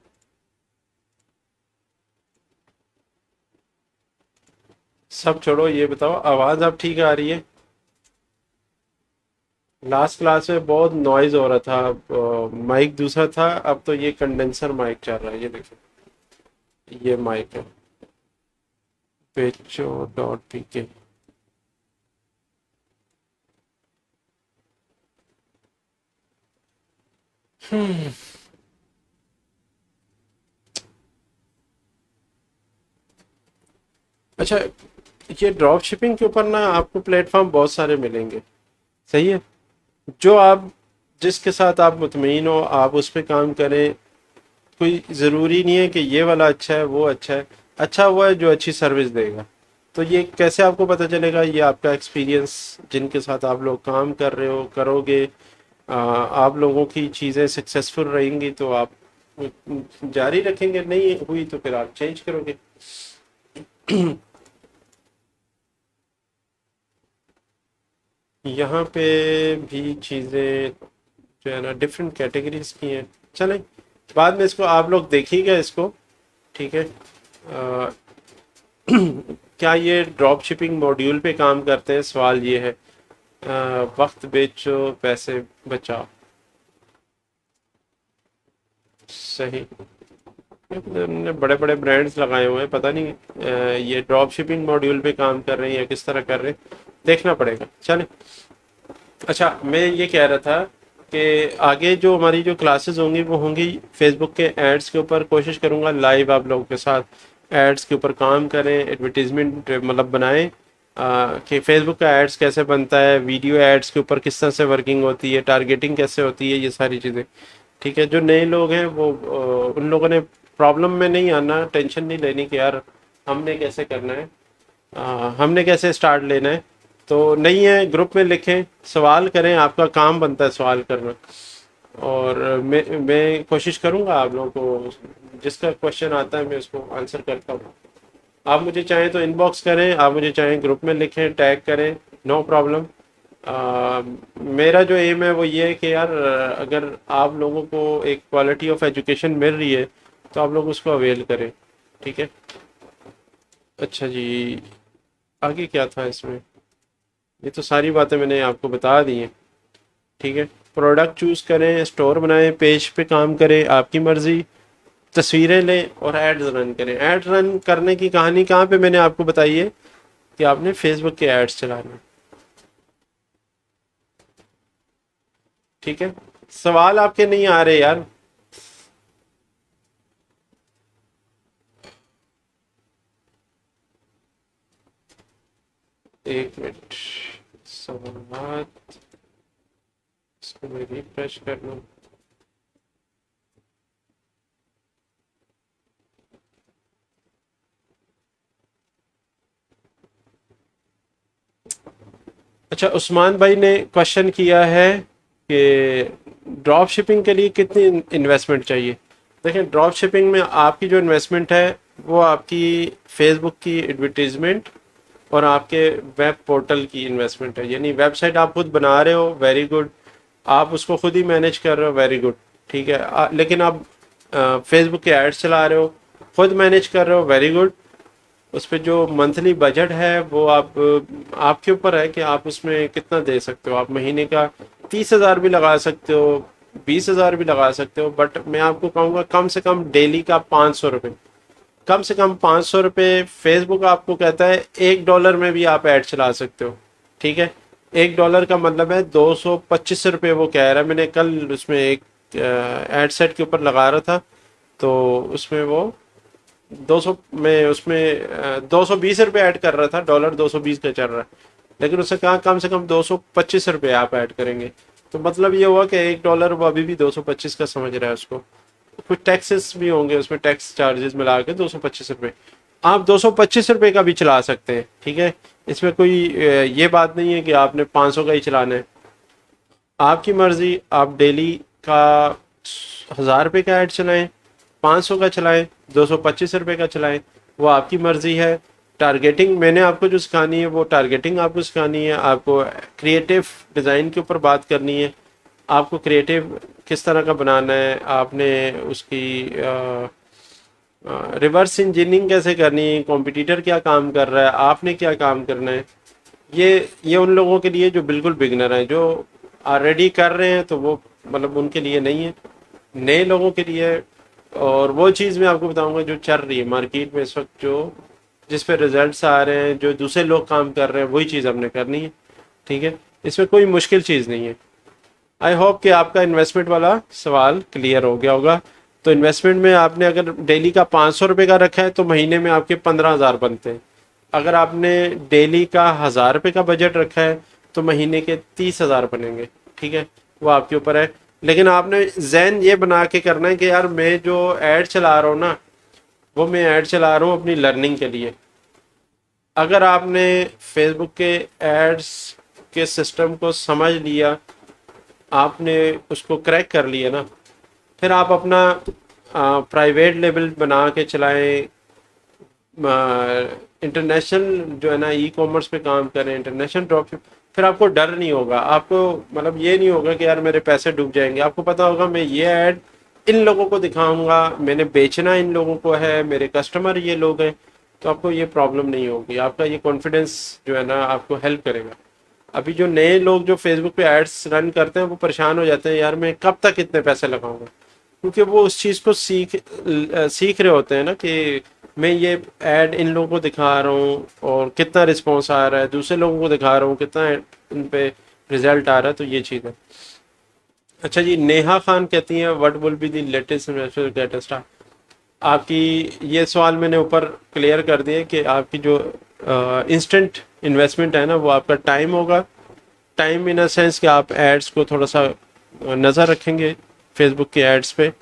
सब छोड़ो, ये बताओ आवाज़ अब ठीक आ रही है? लास्ट क्लास में बहुत नॉइज हो रहा था, माइक दूसरा था, अब तो ये कंडेंसर माइक चल रहा है। ये देखो, ये माइक है पेचो डॉट पी के। अच्छा, ये ड्रॉप शिपिंग के ऊपर ना आपको प्लेटफॉर्म बहुत सारे मिलेंगे, सही है। जो आप जिसके साथ आप मुतमईन हो आप उस पर काम करें। कोई ज़रूरी नहीं है कि ये वाला अच्छा है वो अच्छा है। अच्छा वो है जो अच्छी सर्विस देगा। तो ये कैसे आपको पता चलेगा? ये आपका एक्सपीरियंस, जिनके साथ आप लोग काम कर रहे हो करोगे, आप लोगों की चीज़ें सक्सेसफुल रहेंगी तो आप जारी रखेंगे, नहीं हुई तो फिर आप चेंज करोगे। यहाँ पे भी चीज़ें जो है ना डिफरेंट कैटेगरीज की हैं। चलें, बाद में इसको आप लोग देखिएगा इसको, ठीक है। अ, क्या ये ड्रॉप शिपिंग मॉड्यूल पे काम करते हैं? सवाल ये है। वक्त बेचो पैसे बचाओ, सही। हमने बड़े बड़े ब्रांड्स लगाए हुए हैं, पता नहीं ये ड्रॉप शिपिंग मॉड्यूल पे काम कर रहे हैं या किस तरह कर रहे हैं, देखना पड़ेगा। चलें, अच्छा मैं ये कह रहा था कि आगे जो हमारी जो क्लासेस होंगी वो होंगी फेसबुक के एड्स के ऊपर। कोशिश करूँगा लाइव आप लोगों के साथ एड्स के ऊपर काम करें, एडवर्टीजमेंट मतलब बनाएं, कि फेसबुक का एड्स कैसे बनता है, वीडियो एड्स के ऊपर किस तरह से वर्किंग होती है, टारगेटिंग कैसे होती है, ये सारी चीज़ें। ठीक है, जो नए लोग हैं वो उन लोगों ने प्रॉब्लम में नहीं आना, टेंशन नहीं लेनी कि यार हमने कैसे करना है, हमने कैसे स्टार्ट लेना है। तो नहीं है, ग्रुप में लिखें, सवाल करें, आपका काम बनता है सवाल करना। और मैं कोशिश करूंगा आप लोगों को जिसका क्वेश्चन आता है मैं उसको आंसर करता हूँ। आप मुझे चाहें तो इनबॉक्स करें, आप मुझे चाहें ग्रुप में लिखें, टैग करें, नो प्रॉब्लम। मेरा जो एम है वो ये है कि यार अगर आप लोगों को एक क्वालिटी ऑफ एजुकेशन मिल रही है तो आप लोग उसको अवेल करें, ठीक है। अच्छा जी, आगे क्या था इसमें? ये तो सारी बातें मैंने आपको बता दी हैं, ठीक है। प्रोडक्ट चूज़ करें, स्टोर बनाएं, पेज पे काम करें, आपकी मर्ज़ी, तस्वीरें लें और एड्स रन करें। एड रन करने की कहानी कहाँ पे मैंने आपको बताई है कि आपने फेसबुक के एड्स चलाने हैं, ठीक है। सवाल आपके नहीं आ रहे यार। एक मिनट, सवाल, इसको मैं रिफ्रेश कर लूँ। अच्छा, उस्मान भाई ने क्वेश्चन किया है कि ड्रॉप शिपिंग के लिए कितनी इन्वेस्टमेंट चाहिए। देखिए, ड्रॉप शिपिंग में आपकी जो इन्वेस्टमेंट है वो आपकी फेसबुक की एडवर्टीजमेंट और आपके वेब पोर्टल की इन्वेस्टमेंट है। यानी वेबसाइट आप खुद बना रहे हो, वेरी गुड, आप उसको खुद ही मैनेज कर रहे हो, वेरी गुड, ठीक है। लेकिन आप फेसबुक के एड्स चला रहे हो, खुद मैनेज कर रहे हो, वेरी गुड। उस पर जो मंथली बजट है वो आपके ऊपर है कि आप उसमें कितना दे सकते हो। आप महीने का 30,000 भी लगा सकते हो, 20,000 भी लगा सकते हो, बट मैं आपको कहूँगा कम से कम डेली का 500 रुपये, कम से कम 500 रुपये। फेसबुक आपको कहता है $1 में भी आप ऐड चला सकते हो, ठीक है। $1 का मतलब है 225 रुपये वो कह रहा है। मैंने कल उसमें एक एड सेट के ऊपर लगा रहा था, तो उसमें वो 200 में उसमें 220 रुपये ऐड कर रहा था, डॉलर 220 का चल रहा है, लेकिन उससे कहा कम से कम 225 रुपये आप ऐड करेंगे। तो मतलब ये हुआ कि $1 वो अभी भी 225 का समझ रहा है उसको। कुछ टैक्सेस भी होंगे उसमें, टैक्स चार्जेस मिला के 225 रुपये। आप 225 रुपये का भी चला सकते हैं, ठीक है। इसमें कोई ये बात नहीं है कि आपने 500 का ही चलाना है, आपकी मर्जी। आप डेली का 1,000 रुपये का ऐड चलाएं, 500 का चलाएं, 225 रुपये का चलाएं, वो आपकी मर्जी है। टारगेटिंग मैंने आपको जो सिखानी है वो टारगेटिंग आपको सिखानी है। आपको क्रिएटिव डिज़ाइन के ऊपर बात करनी है, आपको क्रिएटिव किस तरह का बनाना है, आपने उसकी रिवर्स इंजीनियरिंग कैसे करनी है, कॉम्पिटिटर क्या काम कर रहा है, आपने क्या काम करना है। ये उन लोगों के लिए जो बिल्कुल बिगनर हैं, जो ऑलरेडी कर रहे हैं तो वो मतलब उनके लिए नहीं है, नए लोगों के लिए है। और वो चीज़ मैं आपको बताऊंगा जो चल रही है मार्केट में इस वक्त, जो जिस पे रिजल्ट्स आ रहे हैं, जो दूसरे लोग काम कर रहे हैं, वही चीज़ हमने करनी है, ठीक है। इसमें कोई मुश्किल चीज़ नहीं है। आई होप कि आपका इन्वेस्टमेंट वाला सवाल क्लियर हो गया होगा। तो इन्वेस्टमेंट में आपने अगर डेली का 500 रुपये का रखा है तो महीने में आपके 15,000 बनते हैं। अगर आपने डेली का 1,000 रुपये का बजट रखा है तो महीने के 30,000 बनेंगे, ठीक है। वो आपके ऊपर है, लेकिन आपने जहन ये बना के करना है कि यार मैं जो ऐड चला रहा हूँ ना, वो मैं ऐड चला रहा हूँ अपनी लर्निंग के लिए। अगर आपने फेसबुक के एड्स के सिस्टम को समझ लिया आपने उसको क्रैक कर लिया ना, फिर आप अपना प्राइवेट लेबल बना के चलाएं, इंटरनेशनल जो है ना ई कॉमर्स पे काम करें, इंटरनेशनल ड्रॉप, फिर आपको डर नहीं होगा। आपको मतलब ये नहीं होगा कि यार मेरे पैसे डूब जाएंगे। आपको पता होगा मैं ये ऐड इन लोगों को दिखाऊंगा, मैंने बेचना इन लोगों को है, मेरे कस्टमर ये लोग हैं। तो आपको ये प्रॉब्लम नहीं होगी, आपका ये कॉन्फिडेंस जो है ना आपको हेल्प करेगा। अभी जो नए लोग जो फेसबुक पे एड्स रन करते हैं वो परेशान हो जाते हैं, यार मैं कब तक इतने पैसे लगाऊंगा, क्योंकि वो उस चीज़ को सीख रहे होते हैं ना कि मैं ये ऐड इन लोगों को दिखा रहा हूँ और कितना रिस्पॉन्स आ रहा है, दूसरे लोगों को दिखा रहा हूँ कितना इन पे रिजल्ट आ रहा है। तो ये चीज़ है। अच्छा जी, नेहा खान कहती हैं what will be the latest greatest. आपकी ये सवाल मैंने ऊपर क्लियर कर दिया कि आपकी जो इंस्टेंट इन्वेस्टमेंट है ना वो आपका टाइम होगा। टाइम इन अ सेंस कि आप एड्स को थोड़ा सा नज़र रखेंगे फेसबुक के एड्स पे,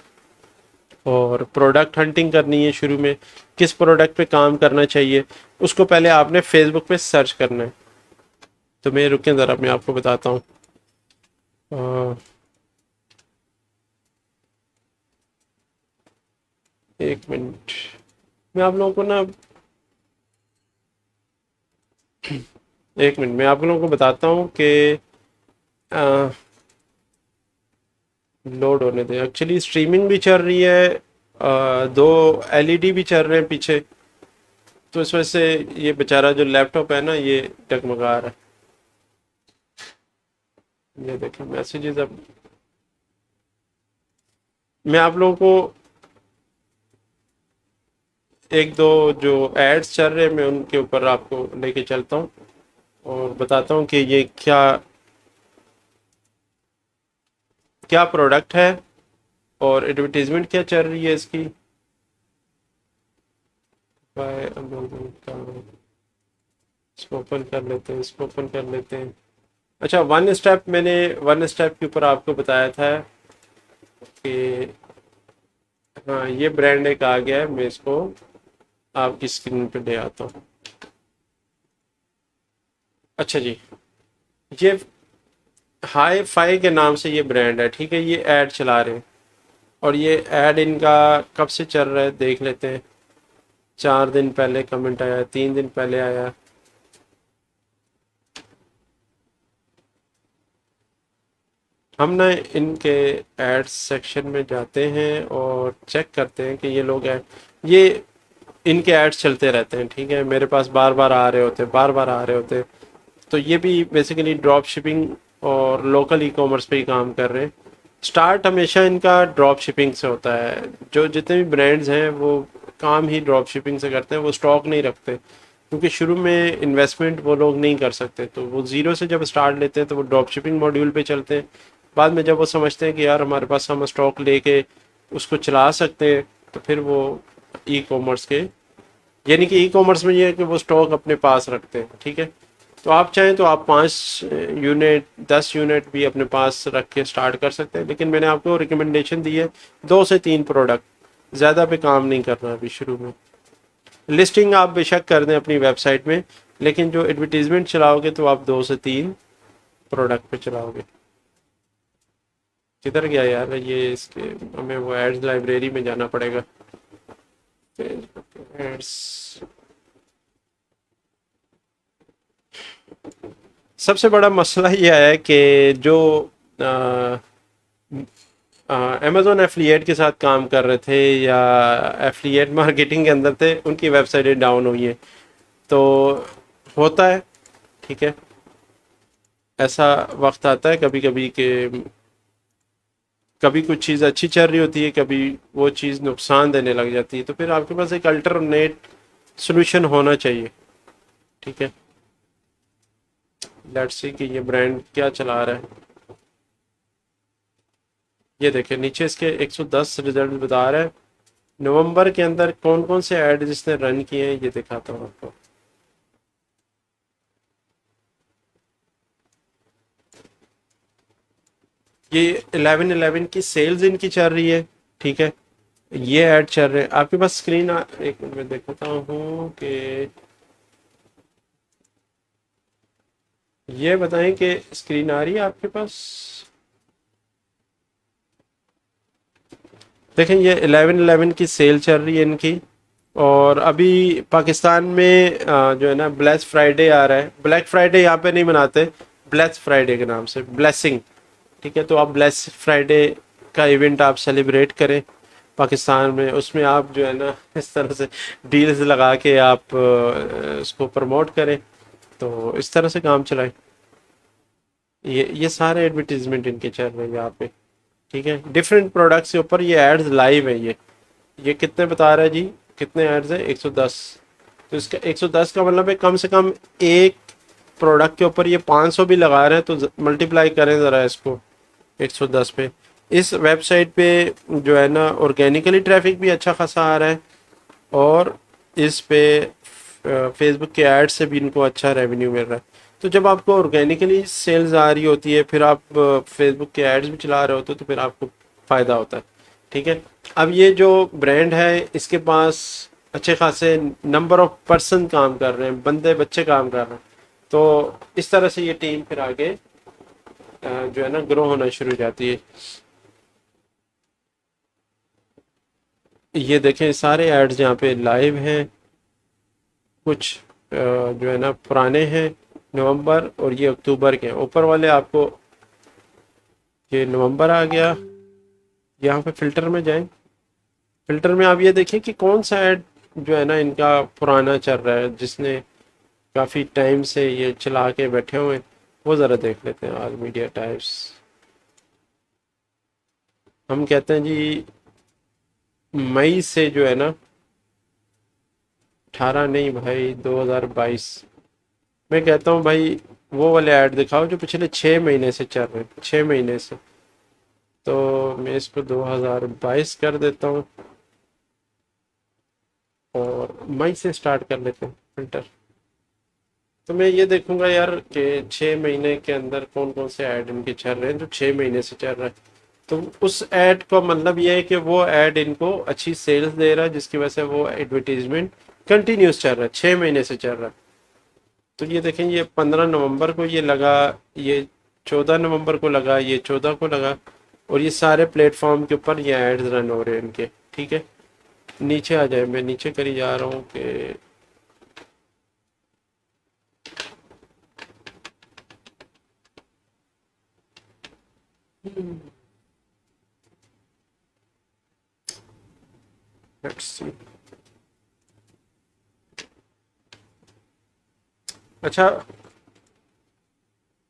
और प्रोडक्ट हंटिंग करनी है शुरू में, किस प्रोडक्ट पे काम करना चाहिए उसको पहले आपने फेसबुक पे सर्च करना है। तो मैं रुकें ज़रा, मैं आपको बताता हूँ। अ, एक मिनट, मैं आप लोगों को ना, एक मिनट मैं आप लोगों को बताता हूँ कि लोड होने दें। एक्चुअली स्ट्रीमिंग भी चल रही है, दो एलईडी भी चल रहे हैं पीछे, तो इस वजह से ये बेचारा जो लैपटॉप है ना ये डगमगा रहा है। ये देखिए मैसेजेस। अब मैं आप लोगों को एक दो जो एड्स चल रहे हैं मैं उनके ऊपर आपको लेके चलता हूँ और बताता हूँ कि ये क्या क्या प्रोडक्ट है और एडवर्टीजमेंट क्या चल रही है इसकी। बाय अमेजन का, इसको ओपन कर लेते हैं, इसको ओपन कर लेते हैं। अच्छा, वन स्टेप, मैंने वन स्टेप के ऊपर आपको बताया था कि हाँ ये ब्रांड एक आ गया है, मैं इसको आपकी स्क्रीन पे ले आता हूँ। अच्छा जी, ये हाई फाई के नाम से ये ब्रांड है, ठीक है। ये ऐड चला रहे हैं और ये ऐड इनका कब से चल रहा है देख लेते हैं। 4 दिन पहले कमेंट आया, 3 दिन पहले आया। हम ना इनके एड्स सेक्शन में जाते हैं और चेक करते हैं कि ये लोग ऐड, ये इनके एड्स चलते रहते हैं, ठीक है। मेरे पास बार बार आ रहे होते, बार बार आ रहे होते। तो ये भी बेसिकली ड्रॉप शिपिंग और लोकल ई कॉमर्स पे ही काम कर रहे हैं। स्टार्ट हमेशा इनका ड्रॉप शिपिंग से होता है। जो जितने भी ब्रांड्स हैं वो काम ही ड्रॉप शिपिंग से करते हैं, वो स्टॉक नहीं रखते, क्योंकि शुरू में इन्वेस्टमेंट वो लोग नहीं कर सकते। तो वो ज़ीरो से जब स्टार्ट लेते हैं तो वो ड्रॉप शिपिंग मॉड्यूल पे चलते हैं। बाद में जब वो समझते हैं कि यार हमारे पास हम स्टॉक लेके उसको चला सकते हैं, तो फिर वो ई कॉमर्स के, यानी कि ई कॉमर्स में ये है कि वो स्टॉक अपने पास रखते हैं, ठीक है। तो आप चाहें तो आप 5 यूनिट 10 यूनिट भी अपने पास रख के स्टार्ट कर सकते हैं, लेकिन मैंने आपको रिकमेंडेशन दी है 2 से 3 प्रोडक्ट, ज़्यादा पे काम नहीं करना अभी शुरू में। लिस्टिंग आप बेशक कर दें अपनी वेबसाइट में, लेकिन जो एडवर्टीजमेंट चलाओगे तो आप 2 से 3 प्रोडक्ट पे चलाओगे। किधर गया यार ये, इसके हमें वो एड्स लाइब्रेरी में जाना पड़ेगा। एड्स, सबसे बड़ा मसला ये है कि जो अमेजोन एफिलिएट के साथ काम कर रहे थे या एफिलिएट मार्केटिंग के अंदर थे, उनकी वेबसाइटें डाउन हुई हैं। तो होता है, ठीक है। ऐसा वक्त आता है कभी कभी कि कभी कुछ चीज़ अच्छी चल रही होती है, कभी वो चीज़ नुकसान देने लग जाती है, तो फिर आपके पास एक अल्टरनेट सोल्यूशन होना चाहिए, ठीक है। लेट्स सी कि ये ब्रांड क्या चला रहा है। ये देखिए नीचे इसके 110 रिजल्ट बता रहा है। नवंबर के अंदर कौन कौन से ऐड जिसने रन किए हैं ये दिखाता हूँ आपको। ये 11/11 की सेल्स इनकी चल रही है, ठीक है। ये ऐड चल रहे हैं आपके पास स्क्रीन एक मिनट में देखता हूँ कि ये बताएं कि स्क्रीन आ रही है आपके पास। देखें ये 11/11 की सेल चल रही है इनकी। और अभी पाकिस्तान में जो है ना ब्लैक फ्राइडे आ रहा है। ब्लैक फ्राइडे यहाँ पे नहीं मनाते, ब्लैक फ्राइडे के नाम से ब्लेसिंग। ठीक है, तो आप ब्लैक फ्राइडे का इवेंट आप सेलिब्रेट करें पाकिस्तान में। उसमें आप जो है ना इस तरह से डील्स लगा के आप उसको प्रमोट करें, तो इस तरह से काम चलाएं। ये सारे एडवर्टीजमेंट इनके चल रहे हैं यहाँ पे। ठीक है, डिफरेंट प्रोडक्ट्स के ऊपर ये एड्स लाइव है। ये कितने बता रहा है जी, कितने एड्स है? 110। तो इसका 110 का मतलब है कम से कम एक प्रोडक्ट के ऊपर ये 500 भी लगा रहे हैं, तो मल्टीप्लाई करें ज़रा इसको 110 पे। इस वेबसाइट पे जो है ना ऑर्गेनिकली ट्रैफिक भी अच्छा खासा आ रहा है, और इस पे फेसबुक के ऐड से भी इनको अच्छा रेवेन्यू मिल रहा है। तो जब आपको ऑर्गेनिकली सेल्स आ रही होती है, फिर आप फेसबुक के एड्स भी चला रहे होते हो, तो फिर आपको फ़ायदा होता है। ठीक है, अब ये जो ब्रांड है इसके पास अच्छे खासे नंबर ऑफ पर्सन काम कर रहे हैं, बंदे बच्चे काम कर रहे हैं। तो इस तरह से ये टीम फिर आगे जो है ना ग्रो होना शुरू हो जाती है। ये देखें सारे एड्स यहाँ पे लाइव हैं। कुछ जो है ना पुराने हैं, नवंबर, और ये अक्टूबर के हैं। ऊपर वाले आपको, ये नवंबर आ गया। यहाँ पे फिल्टर में जाएं। फिल्टर में आप ये देखें कि कौन सा ऐड जो है ना इनका पुराना चल रहा है, जिसने काफ़ी टाइम से ये चला के बैठे हुए हैं, वो ज़रा देख लेते हैं। आज मीडिया टाइप्स हम कहते हैं जी, मई से जो है ना, 18 नहीं भाई, 2022। मैं कहता हूँ भाई वो वाले ऐड दिखाओ जो पिछले 6 महीने से चल रहे हैं, 6 महीने से। तो मैं इसको 2022 कर देता हूँ, और मई से स्टार्ट कर लेते हैं फिल्टर। तो मैं ये देखूंगा यार कि 6 महीने के अंदर कौन कौन से ऐड इनके चल रहे हैं जो 6 महीने से चल रहा है। तो उस ऐड का मतलब ये है कि वो ऐड इनको अच्छी सेल्स दे रहा है, जिसकी वजह से वो एडवर्टीजमेंट कंटिन्यूस चल रहा है, 6 महीने से चल रहा है। तो ये देखें, ये 15 नवंबर को ये लगा, ये 14 नवंबर को लगा, ये 14 को लगा, और ये सारे प्लेटफॉर्म के ऊपर ये एड्स रन हो रहे हैं इनके। ठीक है, नीचे आ जाए, मैं नीचे करी जा रहा हूँ कि लेट्स सी। अच्छा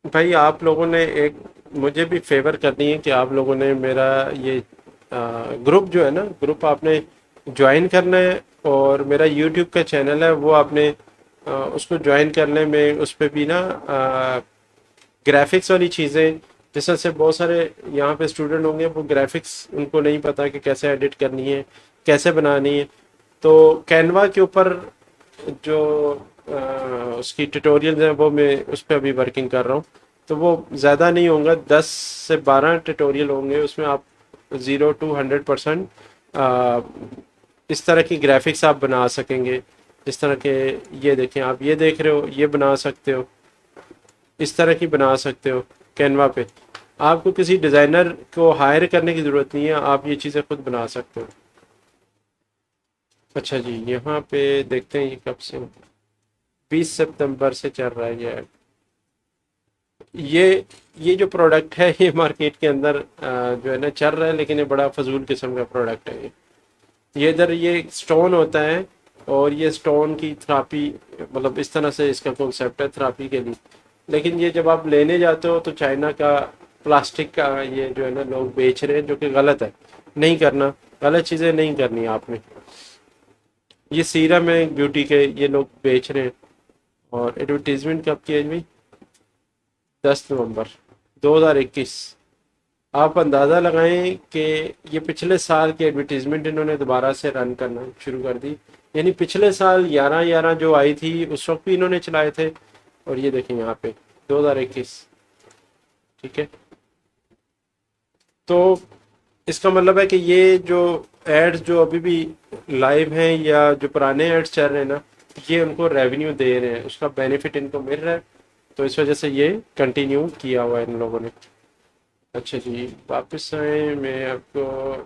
भाई, आप लोगों ने एक मुझे भी फेवर करनी है कि आप लोगों ने मेरा ये ग्रुप जो है ना, ग्रुप आपने ज्वाइन करना है। और मेरा यूट्यूब का चैनल है वो आपने उसको ज्वाइन करने में, उस पर भी ना ग्राफिक्स वाली चीज़ें, जैसे से बहुत सारे यहाँ पे स्टूडेंट होंगे वो ग्राफिक्स उनको नहीं पता कि कैसे एडिट करनी है, कैसे बनानी है। तो कैनवा के ऊपर जो उसकी ट्यूटोरियल्स हैं वो मैं उस पर अभी वर्किंग कर रहा हूँ। तो वो ज़्यादा नहीं होगा, 10 से 12 ट्यूटोरियल होंगे, उसमें आप 0 to 100% इस तरह की ग्राफिक्स आप बना सकेंगे। इस तरह के, ये देखें, आप ये देख रहे हो, ये बना सकते हो, इस तरह की बना सकते हो कैनवा पे। आपको किसी डिज़ाइनर को हायर करने की ज़रूरत नहीं है, आप ये चीज़ें खुद बना सकते हो। अच्छा जी, यहाँ पे देखते हैं ये कब से, 20 सितंबर से चल रहा है ये। ये जो प्रोडक्ट है ये मार्केट के अंदर जो है ना चल रहा है, लेकिन ये बड़ा फजूल किस्म का प्रोडक्ट है। ये इधर ये स्टोन होता है, और ये स्टोन की थेरापी, मतलब इस तरह से इसका कॉन्सेप्ट है थेरापी के लिए। लेकिन ये जब आप लेने जाते हो तो चाइना का प्लास्टिक का ये जो है ना लोग बेच रहे हैं, जो कि गलत है। नहीं करना, गलत चीज़ें नहीं करनी आपने। ये सीरम है ब्यूटी के, ये लोग बेच रहे हैं। और एडवर्टीजमेंट कब की है भाई? 10 नवंबर 2021। आप अंदाज़ा लगाएं कि ये पिछले साल की एडवर्टीजमेंट इन्होंने दोबारा से रन करना शुरू कर दी। यानी पिछले साल 11/11 जो आई थी उस वक्त भी इन्होंने चलाए थे। और ये देखें यहाँ पे 2021। ठीक है, तो इसका मतलब है कि ये जो एड्स जो अभी भी लाइव हैं या जो पुराने एड्स चल रहे हैं ना, ये उनको रेवेन्यू दे रहे हैं, उसका बेनिफिट इनको मिल रहा है। तो इस वजह से ये कंटिन्यू किया हुआ है इन लोगों ने। अच्छा जी, वापस आए। मैं आपको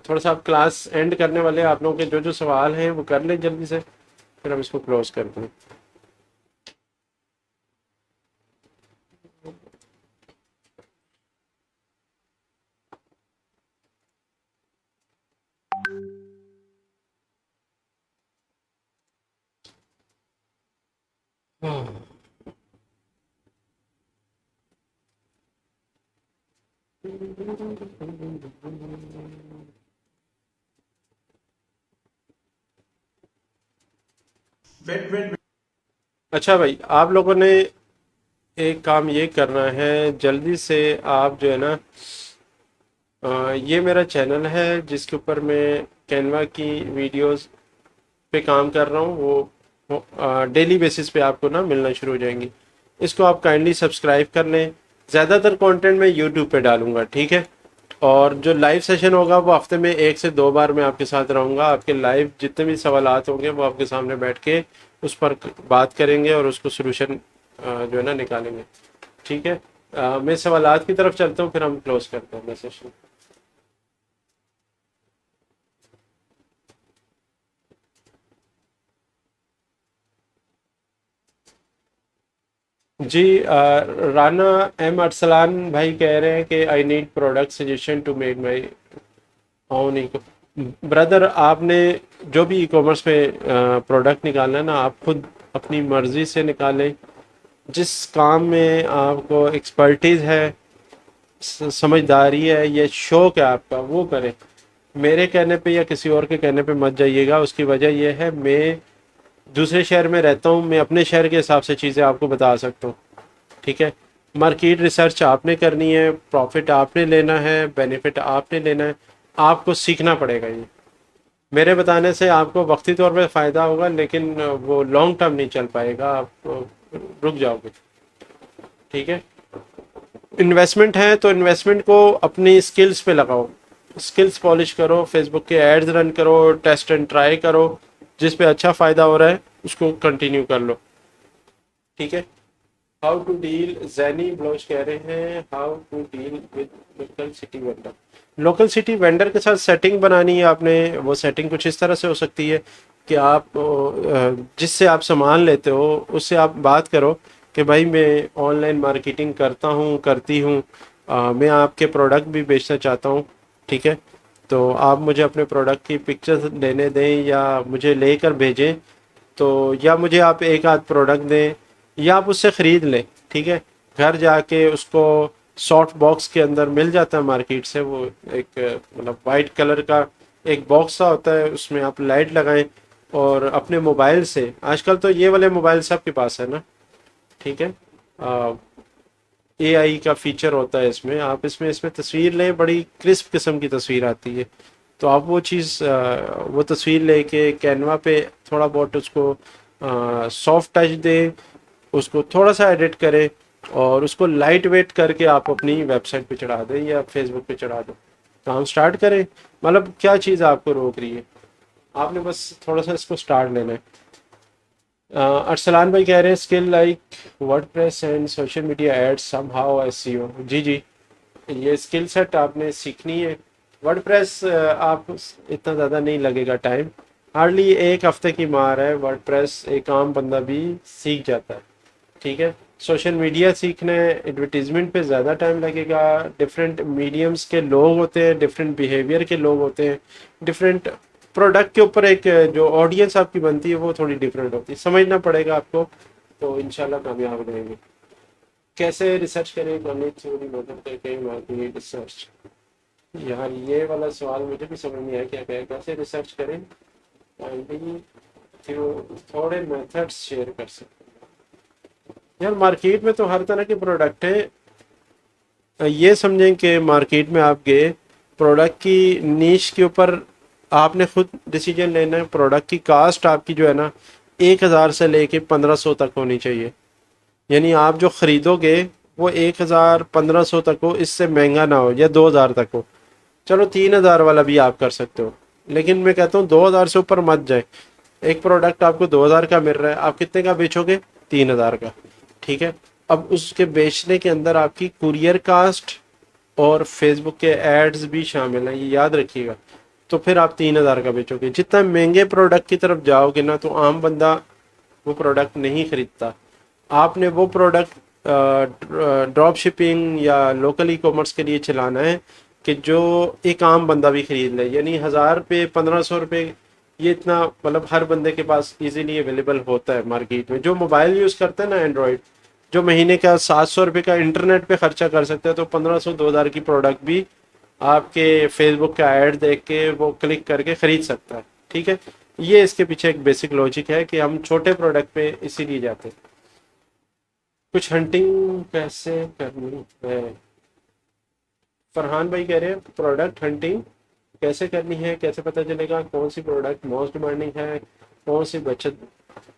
थोड़ा सा, आप क्लास एंड करने वाले हैं, आप लोगों के जो जो सवाल हैं वो कर लें जल्दी से, फिर हम इसको क्लोज कर दें। अच्छा भाई, आप लोगों ने एक काम ये करना है, जल्दी से आप जो है ना, ये मेरा चैनल है जिसके ऊपर मैं कैनवा की वीडियोस पे काम कर रहा हूँ, वो डेली बेसिस पे आपको ना मिलना शुरू हो जाएंगी। इसको आप काइंडली सब्सक्राइब कर लें। ज़्यादातर कंटेंट मैं यूट्यूब पे डालूंगा, ठीक है। और जो लाइव सेशन होगा वो हफ्ते में 1 से 2 बार मैं आपके साथ रहूँगा। आपके लाइव जितने भी सवालात होंगे वो आपके सामने बैठ के उस पर बात करेंगे और उसको सोल्यूशन जो है ना निकालेंगे, ठीक है। मैं सवालात की तरफ चलता हूँ, फिर हम क्लोज करते हैं सेशन। जी, राना एम अरसलान भाई कह रहे हैं कि I need product suggestion to make my own e. Brother, आपने जो भी ई कॉमर्स पे प्रोडक्ट निकालना है ना, आप खुद अपनी मर्जी से निकालें। जिस काम में आपको एक्सपर्टीज़ है, समझदारी है या शौक है आपका, वो करें। मेरे कहने पे या किसी और के कहने पे मत जाइएगा। उसकी वजह यह है, मैं दूसरे शहर में रहता हूँ, मैं अपने शहर के हिसाब से चीज़ें आपको बता सकता हूँ, ठीक है। मार्केट रिसर्च आपने करनी है, प्रॉफिट आपने लेना है, बेनिफिट आपने लेना है। आपको सीखना पड़ेगा ये। मेरे बताने से आपको वक्ती तौर पे फ़ायदा होगा, लेकिन वो लॉन्ग टर्म नहीं चल पाएगा, आप रुक जाओगे, ठीक है। इन्वेस्टमेंट है तो इन्वेस्टमेंट को अपनी स्किल्स पे लगाओ। स्किल्स पॉलिश करो, फेसबुक के एड्स रन करो, टेस्ट एंड ट्राई करो। जिस पे अच्छा फ़ायदा हो रहा है उसको कंटिन्यू कर लो, ठीक है। How to deal, Jaini Baloch कह रहे हैं, how to deal with local city vendor. Local city vendor के साथ सेटिंग बनानी है आपने। वो सेटिंग कुछ इस तरह से हो सकती है कि आप जिससे आप सामान लेते हो उससे आप बात करो कि भाई मैं ऑनलाइन मार्केटिंग करता हूँ, करती हूँ, मैं आपके प्रोडक्ट भी बेचना चाहता हूँ, ठीक है। तो आप मुझे अपने प्रोडक्ट की पिक्चर्स लेने दें या मुझे लेकर भेजें। तो या मुझे आप एक आध प्रोडक्ट दें या आप उससे ख़रीद लें, ठीक है। घर जाके उसको सॉफ्ट बॉक्स के अंदर मिल जाता है मार्केट से, वो एक मतलब वाइट कलर का एक बॉक्स सा होता है, उसमें आप लाइट लगाएं और अपने मोबाइल से, आजकल तो ये वाले मोबाइल सबके पास है ना, ठीक है। एआई का फीचर होता है इसमें, आप इसमें इसमें तस्वीर लें, बड़ी क्रिस्प किस्म की तस्वीर आती है। तो आप वो चीज़ वो तस्वीर लेके कैनवा पे थोड़ा बहुत उसको सॉफ्ट टच दें, उसको थोड़ा सा एडिट करें और उसको लाइट वेट करके आप अपनी वेबसाइट पे चढ़ा दें या फेसबुक पे चढ़ा दें। काम स्टार्ट करें। मतलब क्या चीज़ आपको रोक रही है, आपने बस थोड़ा सा इसको स्टार्ट लेना है। अरसलान भाई कह रहे हैं skill like WordPress and social media ads somehow SEO. जी जी, ये स्किल सेट आपने सीखनी है। वर्डप्रेस आप इतना ज़्यादा नहीं लगेगा टाइम, हार्डली 1 हफ्ते की मार है। वर्डप्रेस एक आम बंदा भी सीख जाता है, ठीक है। सोशल मीडिया सीखने, एडवर्टीजमेंट पे ज़्यादा टाइम लगेगा। डिफरेंट मीडियम्स के लोग होते हैं, डिफरेंट बिहेवियर के लोग होते हैं, डिफरेंट प्रोडक्ट के ऊपर एक जो ऑडियंस आपकी बनती है वो थोड़ी डिफरेंट होती है, समझना पड़ेगा आपको। तो इंशाल्लाह कामयाब हो जाएंगे। कैसे रिसर्च करें, कॉलेज थ्योरी मदद करके मार्केट रिसर्च। यार ये वाला सवाल मुझे भी समझ नहीं आया, क्या कहें, कैसे रिसर्च करें। थोड़े मेथड्स शेयर कर सकते हैं। यार मार्केट में तो हर तरह के प्रोडक्ट है। ये समझें कि मार्केट में आप गए, प्रोडक्ट की नीश के ऊपर आपने खुद डिसीजन लेना है। प्रोडक्ट की कास्ट आपकी जो है ना, 1,000 से लेके 1,500 तक होनी चाहिए। यानी आप जो खरीदोगे वो 1,000 1,500 तक हो, इससे महंगा ना हो, या 2,000 तक हो। चलो 3,000 वाला भी आप कर सकते हो, लेकिन मैं कहता हूँ 2,000 से ऊपर मत जाए। एक प्रोडक्ट आपको 2,000 का मिल रहा है, आप कितने का बेचोगे? 3,000 का, ठीक है। अब उसके बेचने के अंदर आपकी कुरियर कास्ट और फेसबुक के एड्स भी शामिल हैं, ये याद रखिएगा। तो फिर आप 3,000 का बेचोगे। जितना महंगे प्रोडक्ट की तरफ जाओगे ना, तो आम बंदा वो प्रोडक्ट नहीं खरीदता। आपने वो प्रोडक्ट ड्रॉप शिपिंग या लोकल ई कॉमर्स के लिए चलाना है कि जो एक आम बंदा भी खरीद ले, यानी 1,000 रुपये 1,500 रुपये, ये इतना मतलब हर बंदे के पास इजीली अवेलेबल होता है मार्केट में। जो मोबाइल यूज़ करता है ना एंड्रॉयड, जो महीने का 700 रुपये का इंटरनेट पे खर्चा कर सकता है, तो 1,500 2,000 की प्रोडक्ट भी आपके फेसबुक का ऐड देख के वो क्लिक करके ख़रीद सकता है। ठीक है, ये इसके पीछे एक बेसिक लॉजिक है कि हम छोटे प्रोडक्ट पे इसीलिए जाते हैं। कुछ हंटिंग कैसे करनी है, फरहान भाई कह रहे हैं प्रोडक्ट हंटिंग कैसे करनी है, कैसे पता चलेगा कौन सी प्रोडक्ट मोस्ट डिमांडिंग है, कौन सी बचत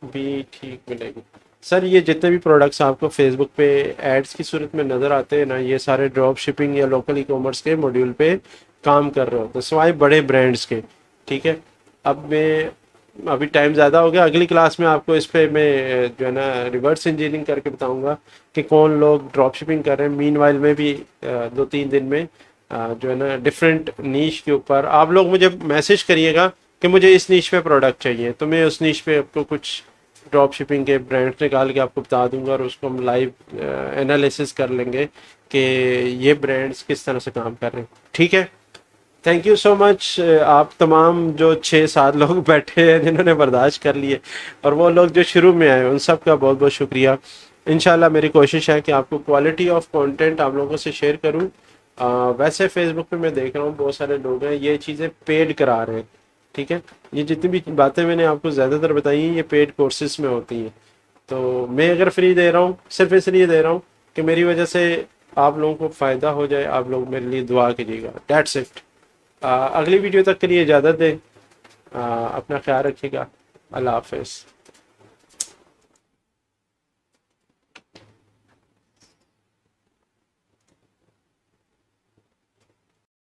भी ठीक मिलेगी। सर ये जितने भी प्रोडक्ट्स आपको फेसबुक पे एड्स की सूरत में नज़र आते हैं ना, ये सारे ड्रॉप शिपिंग या लोकल ई कॉमर्स के मॉड्यूल पे काम कर रहे हो, तो सिवाय बड़े ब्रांड्स के। ठीक है, अब मैं अभी टाइम ज़्यादा हो गया, अगली क्लास में आपको इस पे मैं जो है ना रिवर्स इंजीनियरिंग करके बताऊंगा कि कौन लोग ड्रॉप शिपिंग कर रहे हैं। मीन वाइल में भी 2-3 दिन में जो है ना डिफरेंट नीश के ऊपर आप लोग मुझे मैसेज करिएगा कि मुझे इस नीश पे प्रोडक्ट चाहिए, तो मैं उस नीश पे आपको कुछ ड्रॉप शिपिंग के ब्रांड्स निकाल के आपको बता दूंगा, और उसको हम लाइव एनालिसिस कर लेंगे कि ये ब्रांड्स किस तरह से काम कर रहे हैं। ठीक है, थैंक यू सो मच। आप तमाम जो 6-7 लोग बैठे हैं जिन्होंने बर्दाश्त कर लिए, और वो लोग जो शुरू में आए, उन सब का बहुत बहुत शुक्रिया। इंशाल्लाह मेरी कोशिश है कि आपको क्वालिटी ऑफ कंटेंट आप लोगों से शेयर करूं। वैसे फेसबुक पे मैं देख रहा हूँ बहुत सारे लोग हैं ये चीज़ें पेड करा रहे हैं। ठीक है, ये जितनी भी बातें मैंने आपको ज़्यादातर बताई हैं ये पेड कोर्सेज में होती हैं। तो मैं अगर फ्री दे रहा हूँ सिर्फ इसलिए दे रहा हूँ कि मेरी वजह से आप लोगों को फ़ायदा हो जाए, आप लोग मेरे लिए दुआ कीजिएगा। That's it. अगली वीडियो तक के लिए इजाज़त दें। अपना ख्याल रखिएगा। अल्लाह हाफ़िज़।